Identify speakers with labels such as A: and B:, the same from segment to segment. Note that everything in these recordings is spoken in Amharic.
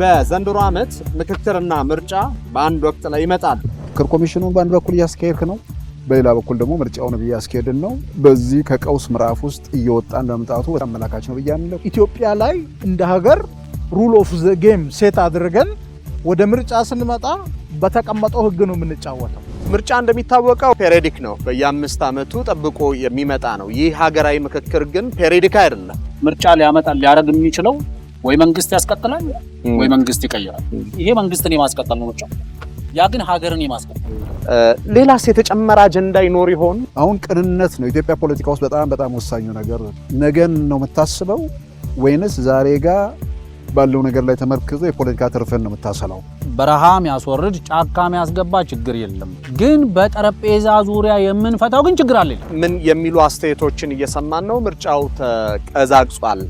A: በዘንድሮ ዓመት ምክክርና ምርጫ በአንድ ወቅት ላይ ይመጣል።
B: ኮሚሽኑን በአንድ በኩል ያስከሄድክ ነው፣ በሌላ በኩል ደግሞ ምርጫውን ያስከሄድን ነው። በዚህ ከቀውስ ምዕራፍ ውስጥ እየወጣን ለመምጣቱ አመላካች ነው ብያለሁ።
C: ኢትዮጵያ ላይ እንደ ሀገር ሩል ኦፍ ዘ ጌም ሴት አድርገን ወደ ምርጫ ስንመጣ በተቀመጠው ህግ ነው የምንጫወተው።
A: ምርጫ እንደሚታወቀው ፔሪዮዲክ ነው፣ በየ5 ዓመቱ ጠብቆ የሚመጣ ነው። ይህ ሀገራዊ ምክክር ግን ፔሪዮዲክ አይደለም።
D: ምርጫ ሊያደርግ የሚችለው ወይ መንግስት ያስቀጥላል ወይ መንግስት ይቀይራል። ይሄ መንግስትን የማስቀጠል ነው ምርጫ፣ ያ ግን ሀገርን የማስቀጠል።
A: ሌላስ የተጨመረ አጀንዳ ይኖር ይሆን?
B: አሁን ቅንነት ነው ኢትዮጵያ ፖለቲካ ውስጥ በጣም ወሳኙ ነገር። ነገን ነው የምታስበው ወይንስ ዛሬ ጋር ባለው ነገር ላይ ተመርክዞ የፖለቲካ ትርፍን ነው የምታሰላው?
D: በረሃም ያስወርድ ጫካም ያስገባ ችግር የለም፣ ግን በጠረጴዛ ዙሪያ የምንፈታው ግን ችግር አለ።
A: ምን የሚሉ አስተያየቶችን እየሰማን ነው። ምርጫው ተቀዛቅዟል።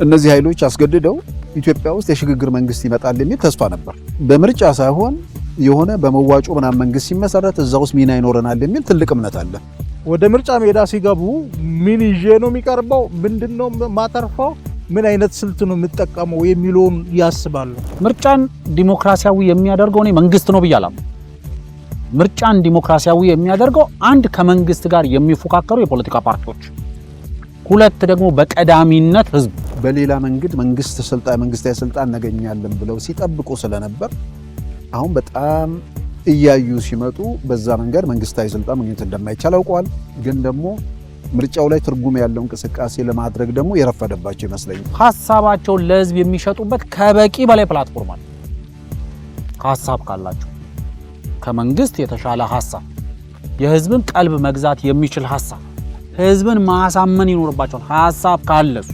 B: እነዚህ ኃይሎች አስገድደው ኢትዮጵያ ውስጥ የሽግግር መንግስት ይመጣል የሚል ተስፋ ነበር። በምርጫ ሳይሆን የሆነ በመዋጮ ምናምን መንግስት ሲመሰረት እዛ ውስጥ ሚና ይኖረናል የሚል ትልቅ እምነት አለ።
C: ወደ ምርጫ ሜዳ ሲገቡ ምን ይዤ ነው የሚቀርበው፣ ምንድነው ማተርፈው፣ ምን አይነት ስልት ነው የምጠቀመው የሚለውን ያስባሉ።
D: ምርጫን ዲሞክራሲያዊ የሚያደርገው ነው መንግስት ነው ብያለሁ። ምርጫን ዲሞክራሲያዊ የሚያደርገው አንድ ከመንግስት ጋር የሚፎካከሩ የፖለቲካ ፓርቲዎች፣ ሁለት ደግሞ በቀዳሚነት ህዝብ።
B: በሌላ መንገድ መንግስታዊ ስልጣን እናገኛለን ብለው ሲጠብቁ ስለነበር አሁን በጣም እያዩ ሲመጡ በዛ መንገድ መንግስታዊ ስልጣን ማግኘት እንደማይቻል አውቀዋል። ግን ደግሞ ምርጫው ላይ ትርጉም ያለው እንቅስቃሴ ለማድረግ ደግሞ የረፈደባቸው ይመስለኛል።
D: ሐሳባቸውን ለህዝብ የሚሸጡበት ከበቂ በላይ ፕላትፎርም አለ። ሐሳብ ካላቸው ከመንግስት የተሻለ ሐሳብ፣ የህዝብን ቀልብ መግዛት የሚችል ሐሳብ፣ ህዝብን ማሳመን ይኖርባቸዋል። ሐሳብ ካለሱ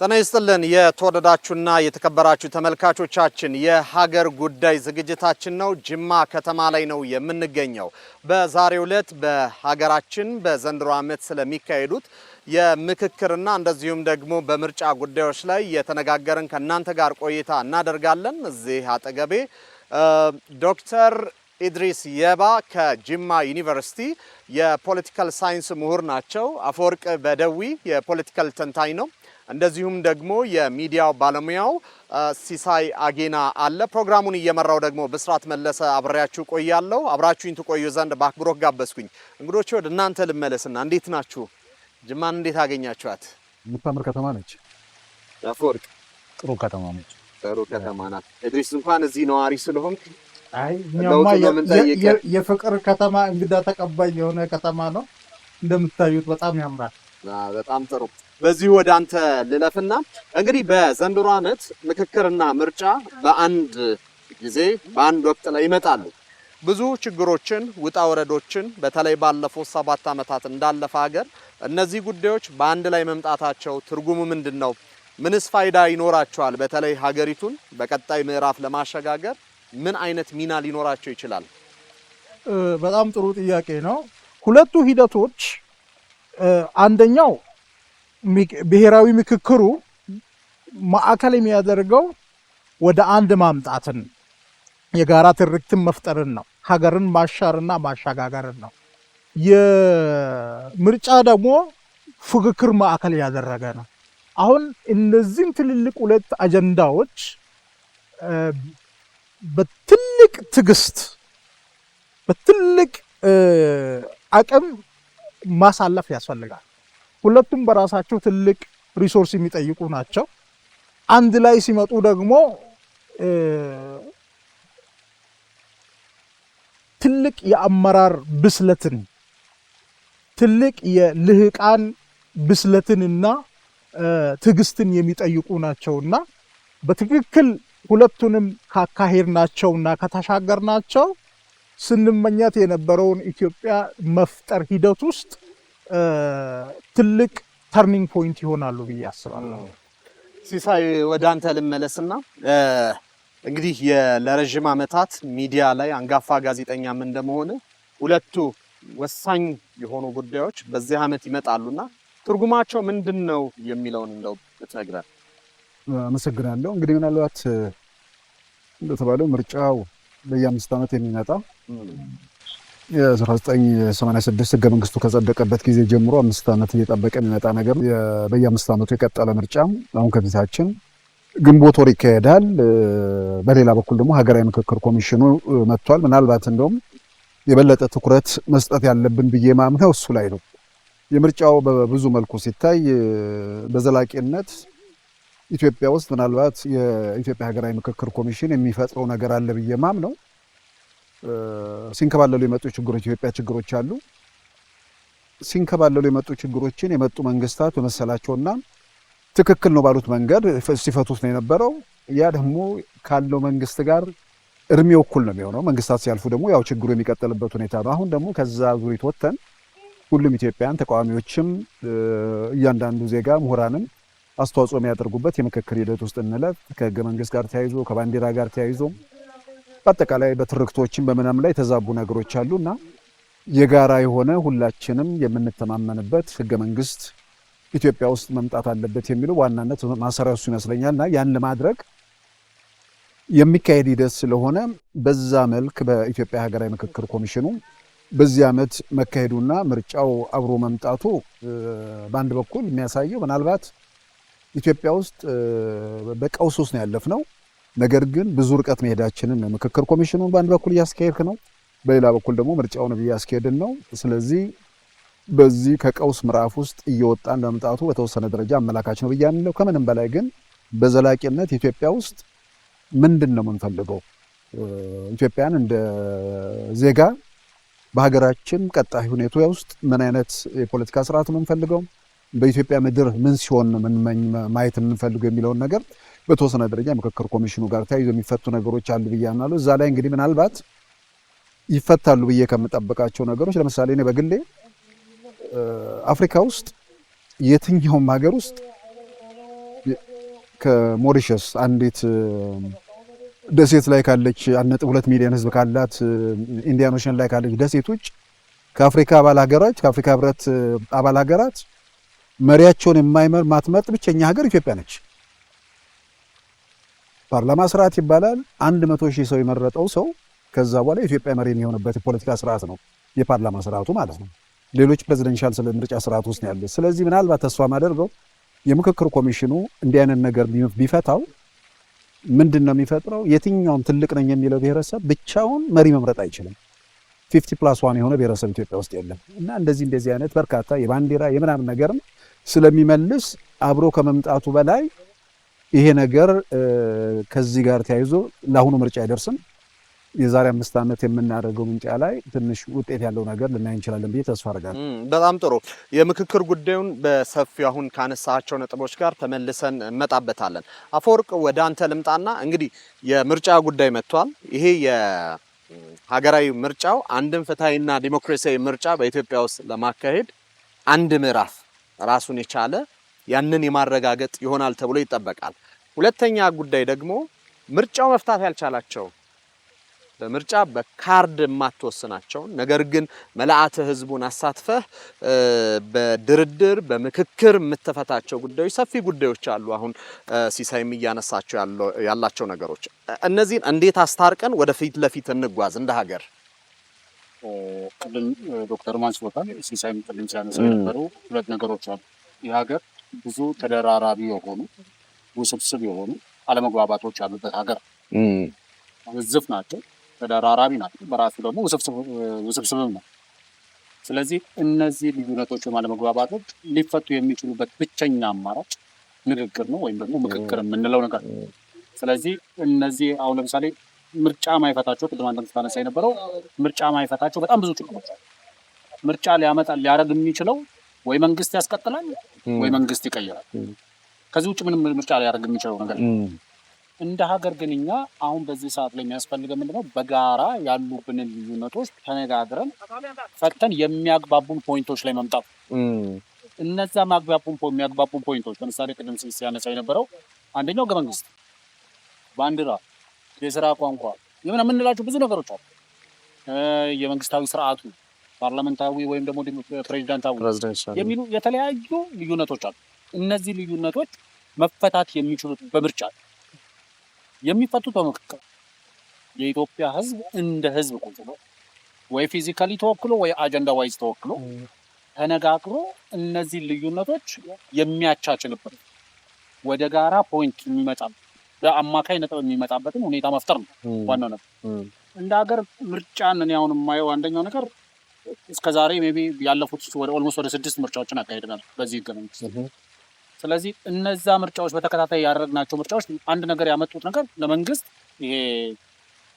A: ጤና ይስጥልን የተወደዳችሁና የተከበራችሁ ተመልካቾቻችን፣ የሀገር ጉዳይ ዝግጅታችን ነው። ጅማ ከተማ ላይ ነው የምንገኘው። በዛሬው ዕለት በሀገራችን በዘንድሮ ዓመት ስለሚካሄዱት የምክክርና እንደዚሁም ደግሞ በምርጫ ጉዳዮች ላይ የተነጋገርን ከእናንተ ጋር ቆይታ እናደርጋለን። እዚህ አጠገቤ ዶክተር ኢድሪስ የባ ከጅማ ዩኒቨርሲቲ የፖለቲካል ሳይንስ ምሁር ናቸው። አፈወርቅ በደዊ የፖለቲካል ተንታኝ ነው። እንደዚሁም ደግሞ የሚዲያው ባለሙያው ሲሳይ አጌና አለ። ፕሮግራሙን እየመራው ደግሞ ብስራት መለሰ አብሬያችሁ ቆያለሁ። አብራችሁኝ ትቆዩ ዘንድ በአክብሮት ጋበዝኩኝ። እንግዶቼ ወደ እናንተ ልመለስና እንዴት ናችሁ? ጅማን እንዴት አገኛችኋት?
B: የምታምር ከተማ ነች።
A: አፈወርቅ
D: ጥሩ ከተማ ነች።
A: ጥሩ ከተማ ናት። ኢድሪስ እንኳን እዚህ ነዋሪ ስለሆንክ
C: እኛማ የፍቅር ከተማ እንግዳ ተቀባይ የሆነ ከተማ ነው። እንደምታዩት በጣም ያምራል።
A: በጣም ጥሩ። በዚህ ወደ አንተ ልለፍና እንግዲህ በዘንድሮ ዓመት ምክክርና ምርጫ በአንድ ጊዜ በአንድ ወቅት ላይ ይመጣሉ። ብዙ ችግሮችን ውጣ ወረዶችን በተለይ ባለፉት 7 ዓመታት እንዳለፈ ሀገር እነዚህ ጉዳዮች በአንድ ላይ መምጣታቸው ትርጉሙ ምንድነው? ምንስ ፋይዳ ይኖራቸዋል? በተለይ ሀገሪቱን በቀጣይ ምዕራፍ ለማሸጋገር ምን አይነት ሚና ሊኖራቸው ይችላል?
C: በጣም ጥሩ ጥያቄ ነው። ሁለቱ ሂደቶች አንደኛው ብሔራዊ ምክክሩ ማዕከል የሚያደርገው ወደ አንድ ማምጣትን የጋራ ትርክትን መፍጠርን ነው። ሀገርን ማሻርና ማሸጋገርን ነው። የምርጫ ደግሞ ፍክክር ማዕከል ያደረገ ነው። አሁን እነዚህም ትልልቅ ሁለት አጀንዳዎች በትልቅ ትዕግስት በትልቅ አቅም ማሳለፍ ያስፈልጋል። ሁለቱም በራሳቸው ትልቅ ሪሶርስ የሚጠይቁ ናቸው። አንድ ላይ ሲመጡ ደግሞ ትልቅ የአመራር ብስለትን፣ ትልቅ የልህቃን ብስለትንና ትዕግስትን የሚጠይቁ ናቸውና በትክክል ሁለቱንም ካካሄድናቸውና ከተሻገርናቸው ስንመኛት የነበረውን ኢትዮጵያ መፍጠር ሂደት ውስጥ ትልቅ ተርኒንግ ፖይንት ይሆናሉ ብዬ አስባለሁ።
A: ሲሳይ ወደ አንተ ልመለስና እንግዲህ ለረጅም ዓመታት ሚዲያ ላይ አንጋፋ ጋዜጠኛም እንደመሆነ ሁለቱ ወሳኝ የሆኑ ጉዳዮች በዚህ ዓመት ይመጣሉና ትርጉማቸው ምንድነው የሚለውን እንደው ብትነግረን።
B: አመሰግናለሁ። እንግዲህ ምናልባት እንደተባለው ምርጫው በየ5 ዓመት የሚመጣ የ1986 ህገ መንግስቱ ከጸደቀበት ጊዜ ጀምሮ 5 ዓመት እየጠበቀ የሚመጣ ነገር በየ5 ዓመቱ የቀጠለ ምርጫ አሁን ከፊታችን ግንቦት ወር ይካሄዳል። በሌላ በኩል ደግሞ ሀገራዊ ምክክር ኮሚሽኑ መጥቷል። ምናልባት እንደውም የበለጠ ትኩረት መስጠት ያለብን ብዬ ማምነው እሱ ላይ ነው። የምርጫው በብዙ መልኩ ሲታይ በዘላቂነት ኢትዮጵያ ውስጥ ምናልባት የኢትዮጵያ ሀገራዊ ምክክር ኮሚሽን የሚፈጥረው ነገር አለ ብዬ ማምነው ሲንከባለሉ የመጡ ችግሮች ኢትዮጵያ ችግሮች አሉ። ሲንከባለሉ የመጡ ችግሮችን የመጡ መንግስታት በመሰላቸውና ትክክል ነው ባሉት መንገድ ሲፈቱት ነው የነበረው። ያ ደግሞ ካለው መንግስት ጋር እርሜው እኩል ነው የሚሆነው። መንግስታት ሲያልፉ ደግሞ ያው ችግሩ የሚቀጥልበት ሁኔታ ነው። አሁን ደግሞ ከዛ ዙሪት ወጥተን ሁሉም ኢትዮጵያን ተቃዋሚዎችም እያንዳንዱ ዜጋ ምሁራንም አስተዋጽኦ የሚያደርጉበት የምክክር ሂደት ውስጥ እንለፍ። ከህገ መንግስት ጋር ተያይዞ ከባንዲራ ጋር ተያይዞ በአጠቃላይ በትርክቶችን በምናም ላይ የተዛቡ ነገሮች አሉና የጋራ የሆነ ሁላችንም የምንተማመንበት ህገ መንግስት ኢትዮጵያ ውስጥ መምጣት አለበት የሚለው ዋናነት ማሰሪያው እሱ ይመስለኛልና ያን ለማድረግ የሚካሄድ ሂደት ስለሆነ በዛ መልክ በኢትዮጵያ ሀገራዊ ምክክር ኮሚሽኑ በዚህ ዓመት መካሄዱና ምርጫው አብሮ መምጣቱ በአንድ በኩል የሚያሳየው ምናልባት ኢትዮጵያ ውስጥ በቀውስ ውስጥ ነው ያለፍነው። ነገር ግን ብዙ ርቀት መሄዳችንን ምክክር ኮሚሽኑን በአንድ በኩል እያስካሄድክ ነው፣ በሌላ በኩል ደግሞ ምርጫውን እያስካሄድን ነው። ስለዚህ በዚህ ከቀውስ ምዕራፍ ውስጥ እየወጣን ለመምጣቱ በተወሰነ ደረጃ አመላካች ነው ብያለሁ። ከምንም በላይ ግን በዘላቂነት ኢትዮጵያ ውስጥ ምንድን ነው የምንፈልገው? ኢትዮጵያን እንደ ዜጋ በሀገራችን ቀጣይ ሁኔታ ውስጥ ምን አይነት የፖለቲካ ስርዓት ነው የምንፈልገው? በኢትዮጵያ ምድር ምን ሲሆን ማየት የምንፈልገው የሚለውን ነገር በተወሰነ ደረጃ ምክክር ኮሚሽኑ ጋር ተያይዞ የሚፈቱ ነገሮች አሉ ብዬ አምናለሁ። እዛ ላይ እንግዲህ ምናልባት ይፈታሉ ብዬ ከምጠብቃቸው ነገሮች ለምሳሌ እኔ በግሌ አፍሪካ ውስጥ የትኛውም ሀገር ውስጥ ከሞሪሸስ አንዲት ደሴት ላይ ካለች 1.2 ሚሊዮን ህዝብ ካላት ኢንዲያን ኦሽን ላይ ካለች ደሴት ውጭ ከአፍሪካ አባል ሀገራት ከአፍሪካ ህብረት አባል ሀገራት መሪያቸውን ማትመርጥ ብቸኛ ሀገር ኢትዮጵያ ነች። ፓርላማ ስርዓት ይባላል። 100,000 ሰው የመረጠው ሰው ከዛ በኋላ የኢትዮጵያ መሪ የሚሆንበት የፖለቲካ ስርዓት ነው የፓርላማ ስርዓቱ ማለት ነው። ሌሎች ፕሬዚደንሻል ምርጫ ስርዓት ውስጥ ነው ያሉት። ስለዚህ ምናልባት ተስፋ ማደርገው የምክክር ኮሚሽኑ እንዲህ አይነት ነገር ቢፈታው ምንድን ነው የሚፈጥረው? የትኛውም ትልቅ ነኝ የሚለው ብሔረሰብ ብቻውን መሪ መምረጥ አይችልም። 50+1 የሆነ ብሔረሰብ ኢትዮጵያ ውስጥ የለም እና እንደዚህ አይነት በርካታ የባንዲራ የምናምን ነገርም ስለሚመልስ አብሮ ከመምጣቱ በላይ ይሄ ነገር ከዚህ ጋር ተያይዞ ለአሁኑ ምርጫ አይደርስም። የዛሬ 5 ዓመት የምናደርገው ምርጫ ላይ ትንሽ ውጤት ያለው ነገር ልናይ እንችላለን ብዬ ተስፋ አደርጋለሁ።
A: በጣም ጥሩ። የምክክር ጉዳዩን በሰፊው አሁን ካነሳቸው ነጥቦች ጋር ተመልሰን እንመጣበታለን። አፈወርቅ ወደ አንተ ልምጣና እንግዲህ የምርጫ ጉዳይ መጥቷል። ይሄ የሀገራዊ ምርጫው አንድን ፍትሃዊና ዲሞክራሲያዊ ምርጫ በኢትዮጵያ ውስጥ ለማካሄድ አንድ ምዕራፍ ራሱን የቻለ ያንን የማረጋገጥ ይሆናል ተብሎ ይጠበቃል። ሁለተኛ ጉዳይ ደግሞ ምርጫው መፍታት ያልቻላቸው በምርጫ በካርድ የማትወስናቸው ነገር ግን መልአተ ህዝቡን አሳትፈህ በድርድር በምክክር የምትፈታቸው ጉዳዮች ሰፊ ጉዳዮች አሉ። አሁን ሲሳይም እያነሳቸው ያላቸው ነገሮች እነዚህን እንዴት አስታርቀን ወደፊት ለፊት እንጓዝ እንደ ሀገር?
E: ቅድም ዶክተር ማንስቦታል ሲሳይም ቅድም ሲያነሳ የነበሩ ሁለት ነገሮች አሉ። ይህ ሀገር ብዙ ተደራራቢ የሆኑ ውስብስብ የሆኑ አለመግባባቶች ያሉበት ሀገር ውዝፍ ናቸው፣ ተደራራቢ ናቸው፣ በራሱ ደግሞ ውስብስብም ነው። ስለዚህ እነዚህ ልዩነቶች አለመግባባቶች ሊፈቱ የሚችሉበት ብቸኛ አማራጭ ንግግር ነው ወይም ደግሞ ምክክር የምንለው ነገር ነው። ስለዚህ እነዚህ አሁን ለምሳሌ ምርጫ ማይፈታቸው ቅድም አንተ ስታነሳ የነበረው ምርጫ ማይፈታቸው በጣም ብዙ ችግሮች አሉ። ምርጫ ሊያደርግ የሚችለው ወይ መንግስት ያስቀጥላል ወይ መንግስት ይቀይራል። ከዚህ ውጭ ምንም ምርጫ ሊያደርግ የሚችለው ነገር እንደ ሀገር ግን እኛ አሁን በዚህ ሰዓት ላይ የሚያስፈልገው ምንድነው? በጋራ ያሉብንን ልዩነቶች ተነጋግረን ፈተን የሚያግባቡን ፖይንቶች ላይ መምጣት። እነዛ የሚያግባቡን ፖይንቶች ለምሳሌ ቅድም ሲያነሳ የነበረው አንደኛው ህገ መንግስት፣ ባንዲራ፣ የስራ ቋንቋ የምንላቸው ብዙ ነገሮች አሉ። የመንግስታዊ ስርዓቱ ፓርላመንታዊ ወይም ደግሞ ፕሬዚዳንታዊ የሚሉ የተለያዩ ልዩነቶች አሉ። እነዚህ ልዩነቶች መፈታት የሚችሉት በምርጫ የሚፈቱት በምክክር የኢትዮጵያ ህዝብ እንደ ህዝብ ቁጭ ብሎ ወይ ፊዚካሊ ተወክሎ ወይ አጀንዳ ዋይዝ ተወክሎ ተነጋግሮ እነዚህ ልዩነቶች የሚያቻችልበት ወደ ጋራ ፖይንት የሚመጣ በአማካይ ነጥብ የሚመጣበትን ሁኔታ መፍጠር ነው ዋናው ነገር። እንደ ሀገር ምርጫን እኔ አሁን የማየው አንደኛው ነገር እስከዛሬ ሜቢ ያለፉት ወደ ኦልሞስት ወደ 6 ምርጫዎችን አካሄደናል በዚህ ህገ መንግስት። ስለዚህ እነዛ ምርጫዎች በተከታታይ ያደረግናቸው ምርጫዎች አንድ ነገር ያመጡት ነገር ለመንግስት ይሄ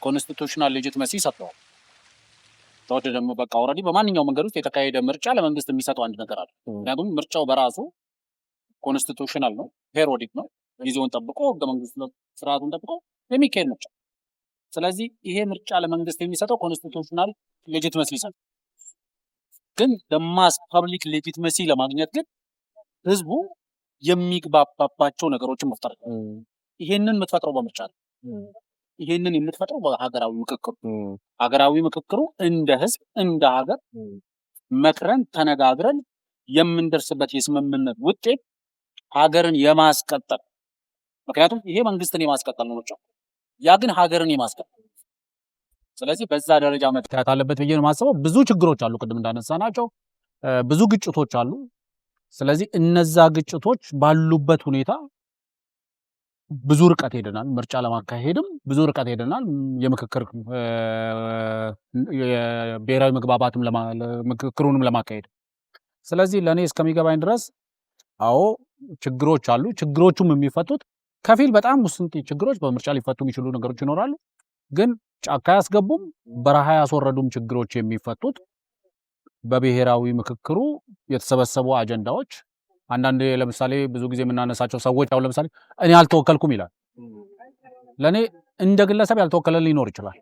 E: ኮንስቲቱሽናል ሌጂቲመሲ ሰጥተዋል። ተወደ ደግሞ በቃ ኦልሬዲ በማንኛውም መንገድ ውስጥ የተካሄደ ምርጫ ለመንግስት የሚሰጠው አንድ ነገር አለ። ምክንያቱም ምርጫው በራሱ ኮንስቲቱሽናል ነው፣ ፔሪዮዲክ ነው፣ ጊዜውን ጠብቆ ህገ መንግስት ስርዓቱን ጠብቆ የሚካሄድ ምርጫ። ስለዚህ ይሄ ምርጫ ለመንግስት የሚሰጠው ኮንስቲቱሽናል ሌጂቲመሲ ይሰጣል። ግን ደማስ ፐብሊክ ሌጂቲመሲ ለማግኘት ግን ህዝቡ የሚግባባባቸው ነገሮችን መፍጠር ነው። ይሄንን የምትፈጥረው በምርጫ ነው። ይሄንን የምትፈጥረው በሀገራዊ ምክክሩ። ሀገራዊ ምክክሩ እንደ ህዝብ እንደ ሀገር መክረን ተነጋግረን የምንደርስበት የስምምነት ውጤት ሀገርን የማስቀጠል ምክንያቱም ይሄ መንግስትን የማስቀጠል ነው ምርጫው፣ ያ ግን ሀገርን የማስቀጠል። ስለዚህ በዛ ደረጃ መታየት አለበት ብዬ ነው የማስበው። ብዙ ችግሮች አሉ፣ ቅድም እንዳነሳናቸው ብዙ ግጭቶች አሉ። ስለዚህ እነዛ ግጭቶች ባሉበት ሁኔታ ብዙ ርቀት ሄደናል። ምርጫ ለማካሄድም ብዙ ርቀት ሄደናል። የምክክር የብሔራዊ መግባባትም ምክክሩንም ለማካሄድ። ስለዚህ ለእኔ እስከሚገባኝ ድረስ አዎ ችግሮች አሉ። ችግሮቹም የሚፈቱት ከፊል በጣም ውስን ችግሮች በምርጫ ሊፈቱ የሚችሉ ነገሮች ይኖራሉ። ግን ጫካ ያስገቡም በረሃ ያስወረዱም ችግሮች የሚፈቱት በብሔራዊ ምክክሩ የተሰበሰቡ አጀንዳዎች። አንዳንድ ለምሳሌ ብዙ ጊዜ የምናነሳቸው ሰዎች አሁን ለምሳሌ እኔ አልተወከልኩም ይላል። ለኔ እንደ ግለሰብ ያልተወከለ ሊኖር ይችላል፣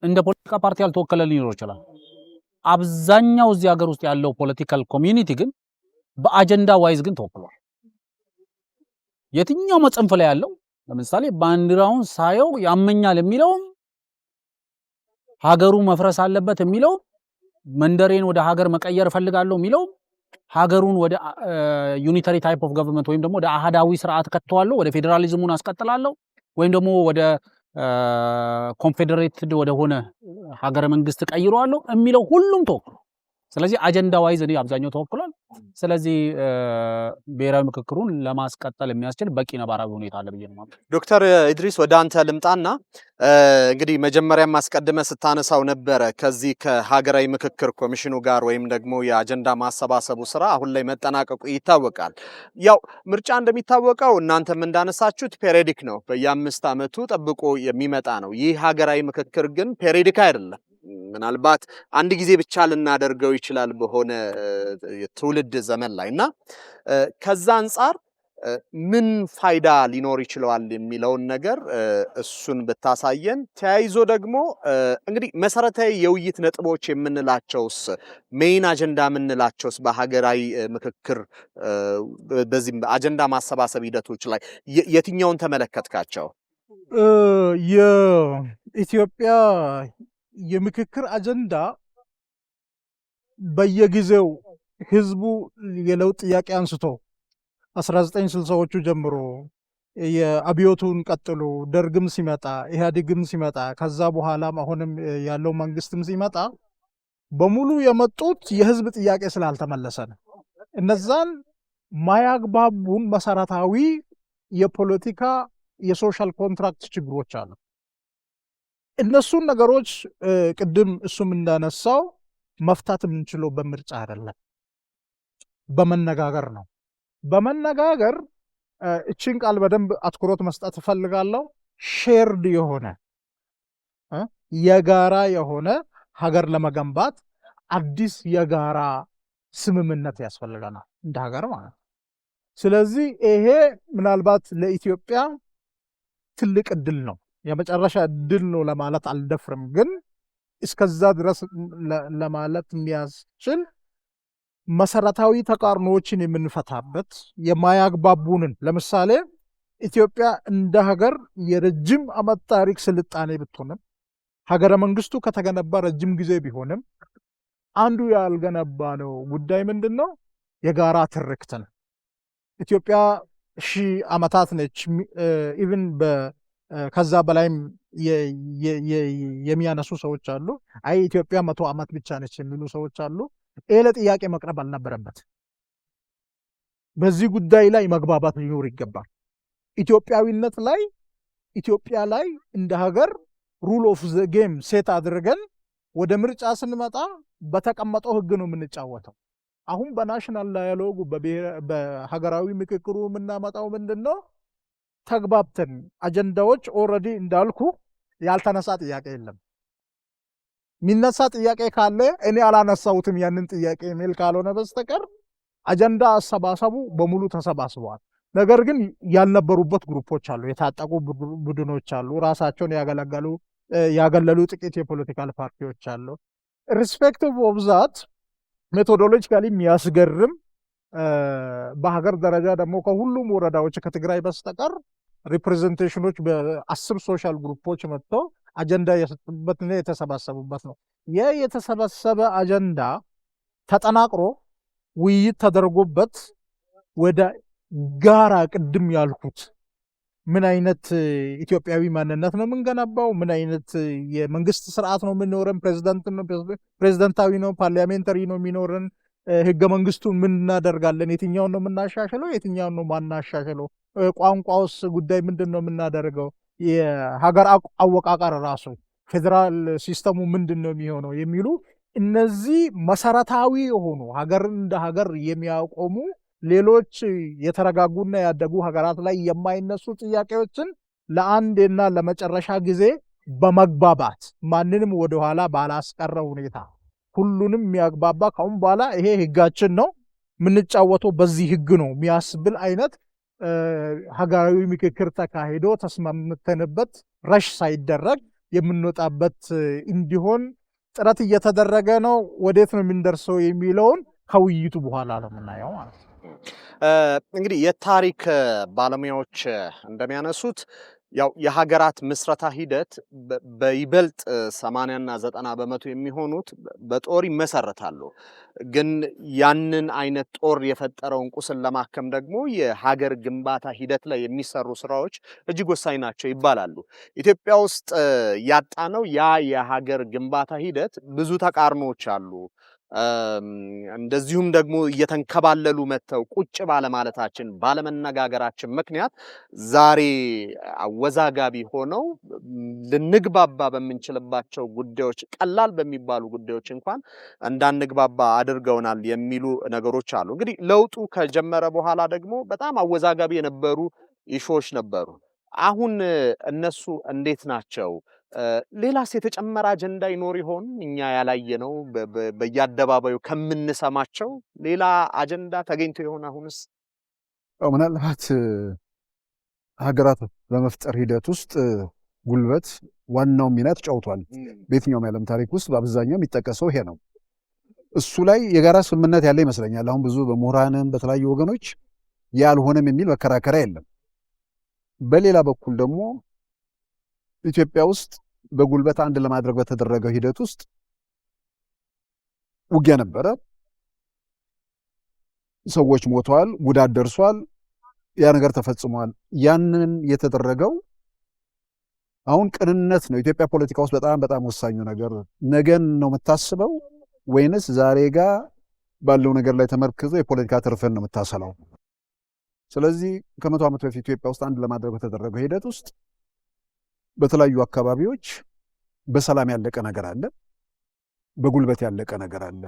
E: እንደ ፖለቲካ ፓርቲ ያልተወከለ ሊኖር ይችላል። አብዛኛው እዚህ ሀገር ውስጥ ያለው ፖለቲካል ኮሚኒቲ ግን በአጀንዳ ዋይዝ ግን ተወክሏል። የትኛው መጽንፍ ላይ ያለው ለምሳሌ ባንዲራውን ሳየው ያመኛል የሚለው፣ ሀገሩ መፍረስ አለበት የሚለው፣ መንደሬን ወደ ሀገር መቀየር ፈልጋለሁ የሚለው፣ ሀገሩን ወደ ዩኒታሪ ታይፕ ኦፍ ገቨርንመንት ወይም ደግሞ ወደ አህዳዊ ስርዓት ከተዋለሁ፣ ወደ ፌዴራሊዝሙን አስቀጥላለሁ ወይም ደግሞ ወደ ኮንፌዴሬትድ ወደ ሆነ ሀገረ መንግስት ቀይሯለሁ የሚለው ሁሉም ተወክሏል። ስለዚህ አጀንዳ ዋይዝ እኔ አብዛኛው ተወክሏል። ስለዚህ ብሔራዊ ምክክሩን ለማስቀጠል የሚያስችል በቂ ነባራዊ ሁኔታ አለ ብዬ ነው ማለት።
A: ዶክተር ኢድሪስ ወደ አንተ ልምጣና እንግዲህ መጀመሪያም ማስቀድመ ስታነሳው ነበረ ከዚህ ከሀገራዊ ምክክር ኮሚሽኑ ጋር ወይም ደግሞ የአጀንዳ ማሰባሰቡ ስራ አሁን ላይ መጠናቀቁ ይታወቃል። ያው ምርጫ እንደሚታወቀው እናንተም እንዳነሳችሁት ፔሪዮዲክ ነው፣ በየ5 ዓመቱ ጠብቆ የሚመጣ ነው። ይህ ሀገራዊ ምክክር ግን ፔሪዮዲክ አይደለም። ምናልባት አንድ ጊዜ ብቻ ልናደርገው ይችላል በሆነ የትውልድ ዘመን ላይ እና ከዛ አንፃር ምን ፋይዳ ሊኖር ይችላል የሚለውን ነገር እሱን ብታሳየን። ተያይዞ ደግሞ እንግዲህ መሰረታዊ የውይይት ነጥቦች የምንላቸውስ ሜይን አጀንዳ የምንላቸውስ በሀገራዊ ምክክር በዚህ አጀንዳ ማሰባሰብ ሂደቶች ላይ የትኛውን ተመለከትካቸው?
C: የኢትዮጵያ የምክክር አጀንዳ በየጊዜው ህዝቡ የለውጥ ጥያቄ አንስቶ 1960ዎቹ ጀምሮ የአብዮቱን ቀጥሎ ደርግም ሲመጣ ኢህአዴግም ሲመጣ ከዛ በኋላም አሁንም ያለው መንግስትም ሲመጣ በሙሉ የመጡት የህዝብ ጥያቄ ስላልተመለሰ ነው። እነዛን ማያግባቡን መሰረታዊ የፖለቲካ የሶሻል ኮንትራክት ችግሮች አሉ። እነሱን ነገሮች ቅድም እሱም እንዳነሳው መፍታት የምንችለው በምርጫ አይደለም፣ በመነጋገር ነው። በመነጋገር እቺን ቃል በደንብ አትኩሮት መስጠት እፈልጋለሁ። ሼርድ የሆነ የጋራ የሆነ ሀገር ለመገንባት አዲስ የጋራ ስምምነት ያስፈልገናል እንደ ሀገር ማለት ነው። ስለዚህ ይሄ ምናልባት ለኢትዮጵያ ትልቅ እድል ነው። የመጨረሻ እድል ነው ለማለት አልደፍርም፣ ግን እስከዛ ድረስ ለማለት የሚያስችል መሰረታዊ ተቃርኖዎችን የምንፈታበት የማያግባቡንን ለምሳሌ ኢትዮጵያ እንደ ሀገር የረጅም ዓመት ታሪክ ስልጣኔ ብትሆንም ሀገረ መንግስቱ ከተገነባ ረጅም ጊዜ ቢሆንም አንዱ ያልገነባ ነው ጉዳይ ምንድን ነው? የጋራ ትርክትን። ኢትዮጵያ 1000 ዓመታት ነች። ኢቭን ከዛ በላይም የሚያነሱ ሰዎች አሉ። አይ ኢትዮጵያ 100 ዓመት ብቻ ነች የሚሉ ሰዎች አሉ። ይሄ ለጥያቄ መቅረብ አልነበረበት። በዚህ ጉዳይ ላይ መግባባት ሊኖር ይገባል። ኢትዮጵያዊነት ላይ ኢትዮጵያ ላይ እንደ ሀገር ሩል ኦፍ ዘ ጌም ሴት አድርገን ወደ ምርጫ ስንመጣ በተቀመጠው ህግ ነው የምንጫወተው። አሁን በናሽናል ዳያሎጉ በሀገራዊ ምክክሩ የምናመጣው ምንድነው? ተግባብተን አጀንዳዎች ኦልሬዲ እንዳልኩ ያልተነሳ ጥያቄ የለም። የሚነሳ ጥያቄ ካለ እኔ አላነሳሁትም ያንን ጥያቄ የሚል ካልሆነ በስተቀር አጀንዳ አሰባሰቡ በሙሉ ተሰባስበዋል። ነገር ግን ያልነበሩበት ግሩፖች አሉ፣ የታጠቁ ቡድኖች አሉ፣ ራሳቸውን ያገለሉ ጥቂት የፖለቲካል ፓርቲዎች አሉ። ሪስፔክቲቭ ኦፍ ዛት ሜቶዶሎጂካሊ የሚያስገርም በሀገር ደረጃ ደግሞ ከሁሉም ወረዳዎች ከትግራይ በስተቀር ሪፕሬዘንቴሽኖች በ10 ሶሻል ግሩፖች መጥተው አጀንዳ የሰጡበትና የተሰባሰቡበት ነው። ይህ የተሰበሰበ አጀንዳ ተጠናቅሮ ውይይት ተደርጎበት ወደ ጋራ ቅድም ያልኩት ምን አይነት ኢትዮጵያዊ ማንነት ነው የምንገነባው፣ ምን አይነት የመንግስት ስርዓት ነው የምንኖረን፣ ፕሬዝደንታዊ ነው ፓርላሜንታሪ ነው የሚኖረን፣ ህገ መንግስቱን ምን እናደርጋለን፣ የትኛውን ነው የምናሻሽለው፣ የትኛውን ነው ማናሻሽለው፣ ቋንቋውስ ጉዳይ ምንድን ነው የምናደርገው፣ የሀገር አወቃቀር ራሱ ፌዴራል ሲስተሙ ምንድን ነው የሚሆነው የሚሉ እነዚህ መሰረታዊ የሆኑ ሀገርን እንደ ሀገር የሚያቆሙ ሌሎች የተረጋጉና ያደጉ ሀገራት ላይ የማይነሱ ጥያቄዎችን ለአንዴና ለመጨረሻ ጊዜ በመግባባት ማንንም ወደኋላ ባላስቀረ ሁኔታ ሁሉንም የሚያግባባ ካሁን በኋላ ይሄ ህጋችን ነው የምንጫወተው በዚህ ህግ ነው የሚያስብል አይነት ሀገራዊ ምክክር ተካሂዶ ተስማምተንበት ረሽ ሳይደረግ የምንወጣበት እንዲሆን ጥረት እየተደረገ ነው። ወዴት ነው የምንደርሰው የሚለውን ከውይይቱ በኋላ ነው የምናየው ማለት ነው።
A: እንግዲህ የታሪክ ባለሙያዎች እንደሚያነሱት ያው የሀገራት ምስረታ ሂደት በይበልጥ 80 እና 90 በመቶ የሚሆኑት በጦር ይመሰረታሉ። ግን ያንን አይነት ጦር የፈጠረውን ቁስል ለማከም ደግሞ የሀገር ግንባታ ሂደት ላይ የሚሰሩ ስራዎች እጅግ ወሳኝ ናቸው ይባላሉ። ኢትዮጵያ ውስጥ ያጣነው ያ የሀገር ግንባታ ሂደት ብዙ ተቃርኖዎች አሉ። እንደዚሁም ደግሞ እየተንከባለሉ መተው ቁጭ ባለማለታችን ባለመነጋገራችን ምክንያት ዛሬ አወዛጋቢ ሆነው ልንግባባ በምንችልባቸው ጉዳዮች ቀላል በሚባሉ ጉዳዮች እንኳን እንዳንግባባ አድርገውናል የሚሉ ነገሮች አሉ። እንግዲህ ለውጡ ከጀመረ በኋላ ደግሞ በጣም አወዛጋቢ የነበሩ ኢሹዎች ነበሩ። አሁን እነሱ እንዴት ናቸው? ሌላስ የተጨመረ አጀንዳ ይኖር ይሆን? እኛ ያላየነው በየአደባባዩ ከምንሰማቸው ሌላ አጀንዳ ተገኝቶ ይሆን? አሁንስ
B: ምናልባት ሀገራት በመፍጠር ሂደት ውስጥ ጉልበት ዋናው ሚና ተጫውቷል። በየትኛውም የዓለም ታሪክ ውስጥ በአብዛኛው የሚጠቀሰው ይሄ ነው። እሱ ላይ የጋራ ስምምነት ያለ ይመስለኛል። አሁን ብዙ በምሁራንም በተለያዩ ወገኖች ያልሆነም የሚል መከራከሪያ የለም። በሌላ በኩል ደግሞ ኢትዮጵያ ውስጥ በጉልበት አንድ ለማድረግ በተደረገው ሂደት ውስጥ ውጊያ ነበረ። ሰዎች ሞተዋል፣ ጉዳት ደርሷል፣ ያ ነገር ተፈጽሟል። ያንን የተደረገው አሁን ቅንነት ነው። ኢትዮጵያ ፖለቲካ ውስጥ በጣም በጣም ወሳኙ ነገር ነገን ነው የምታስበው ወይንስ ዛሬ ጋር ባለው ነገር ላይ ተመርክዘው የፖለቲካ ትርፍን ነው የምታሰላው? ስለዚህ ከ100 ዓመት በፊት ኢትዮጵያ ውስጥ አንድ ለማድረግ በተደረገው ሂደት ውስጥ በተለያዩ አካባቢዎች በሰላም ያለቀ ነገር አለ፣ በጉልበት ያለቀ ነገር አለ።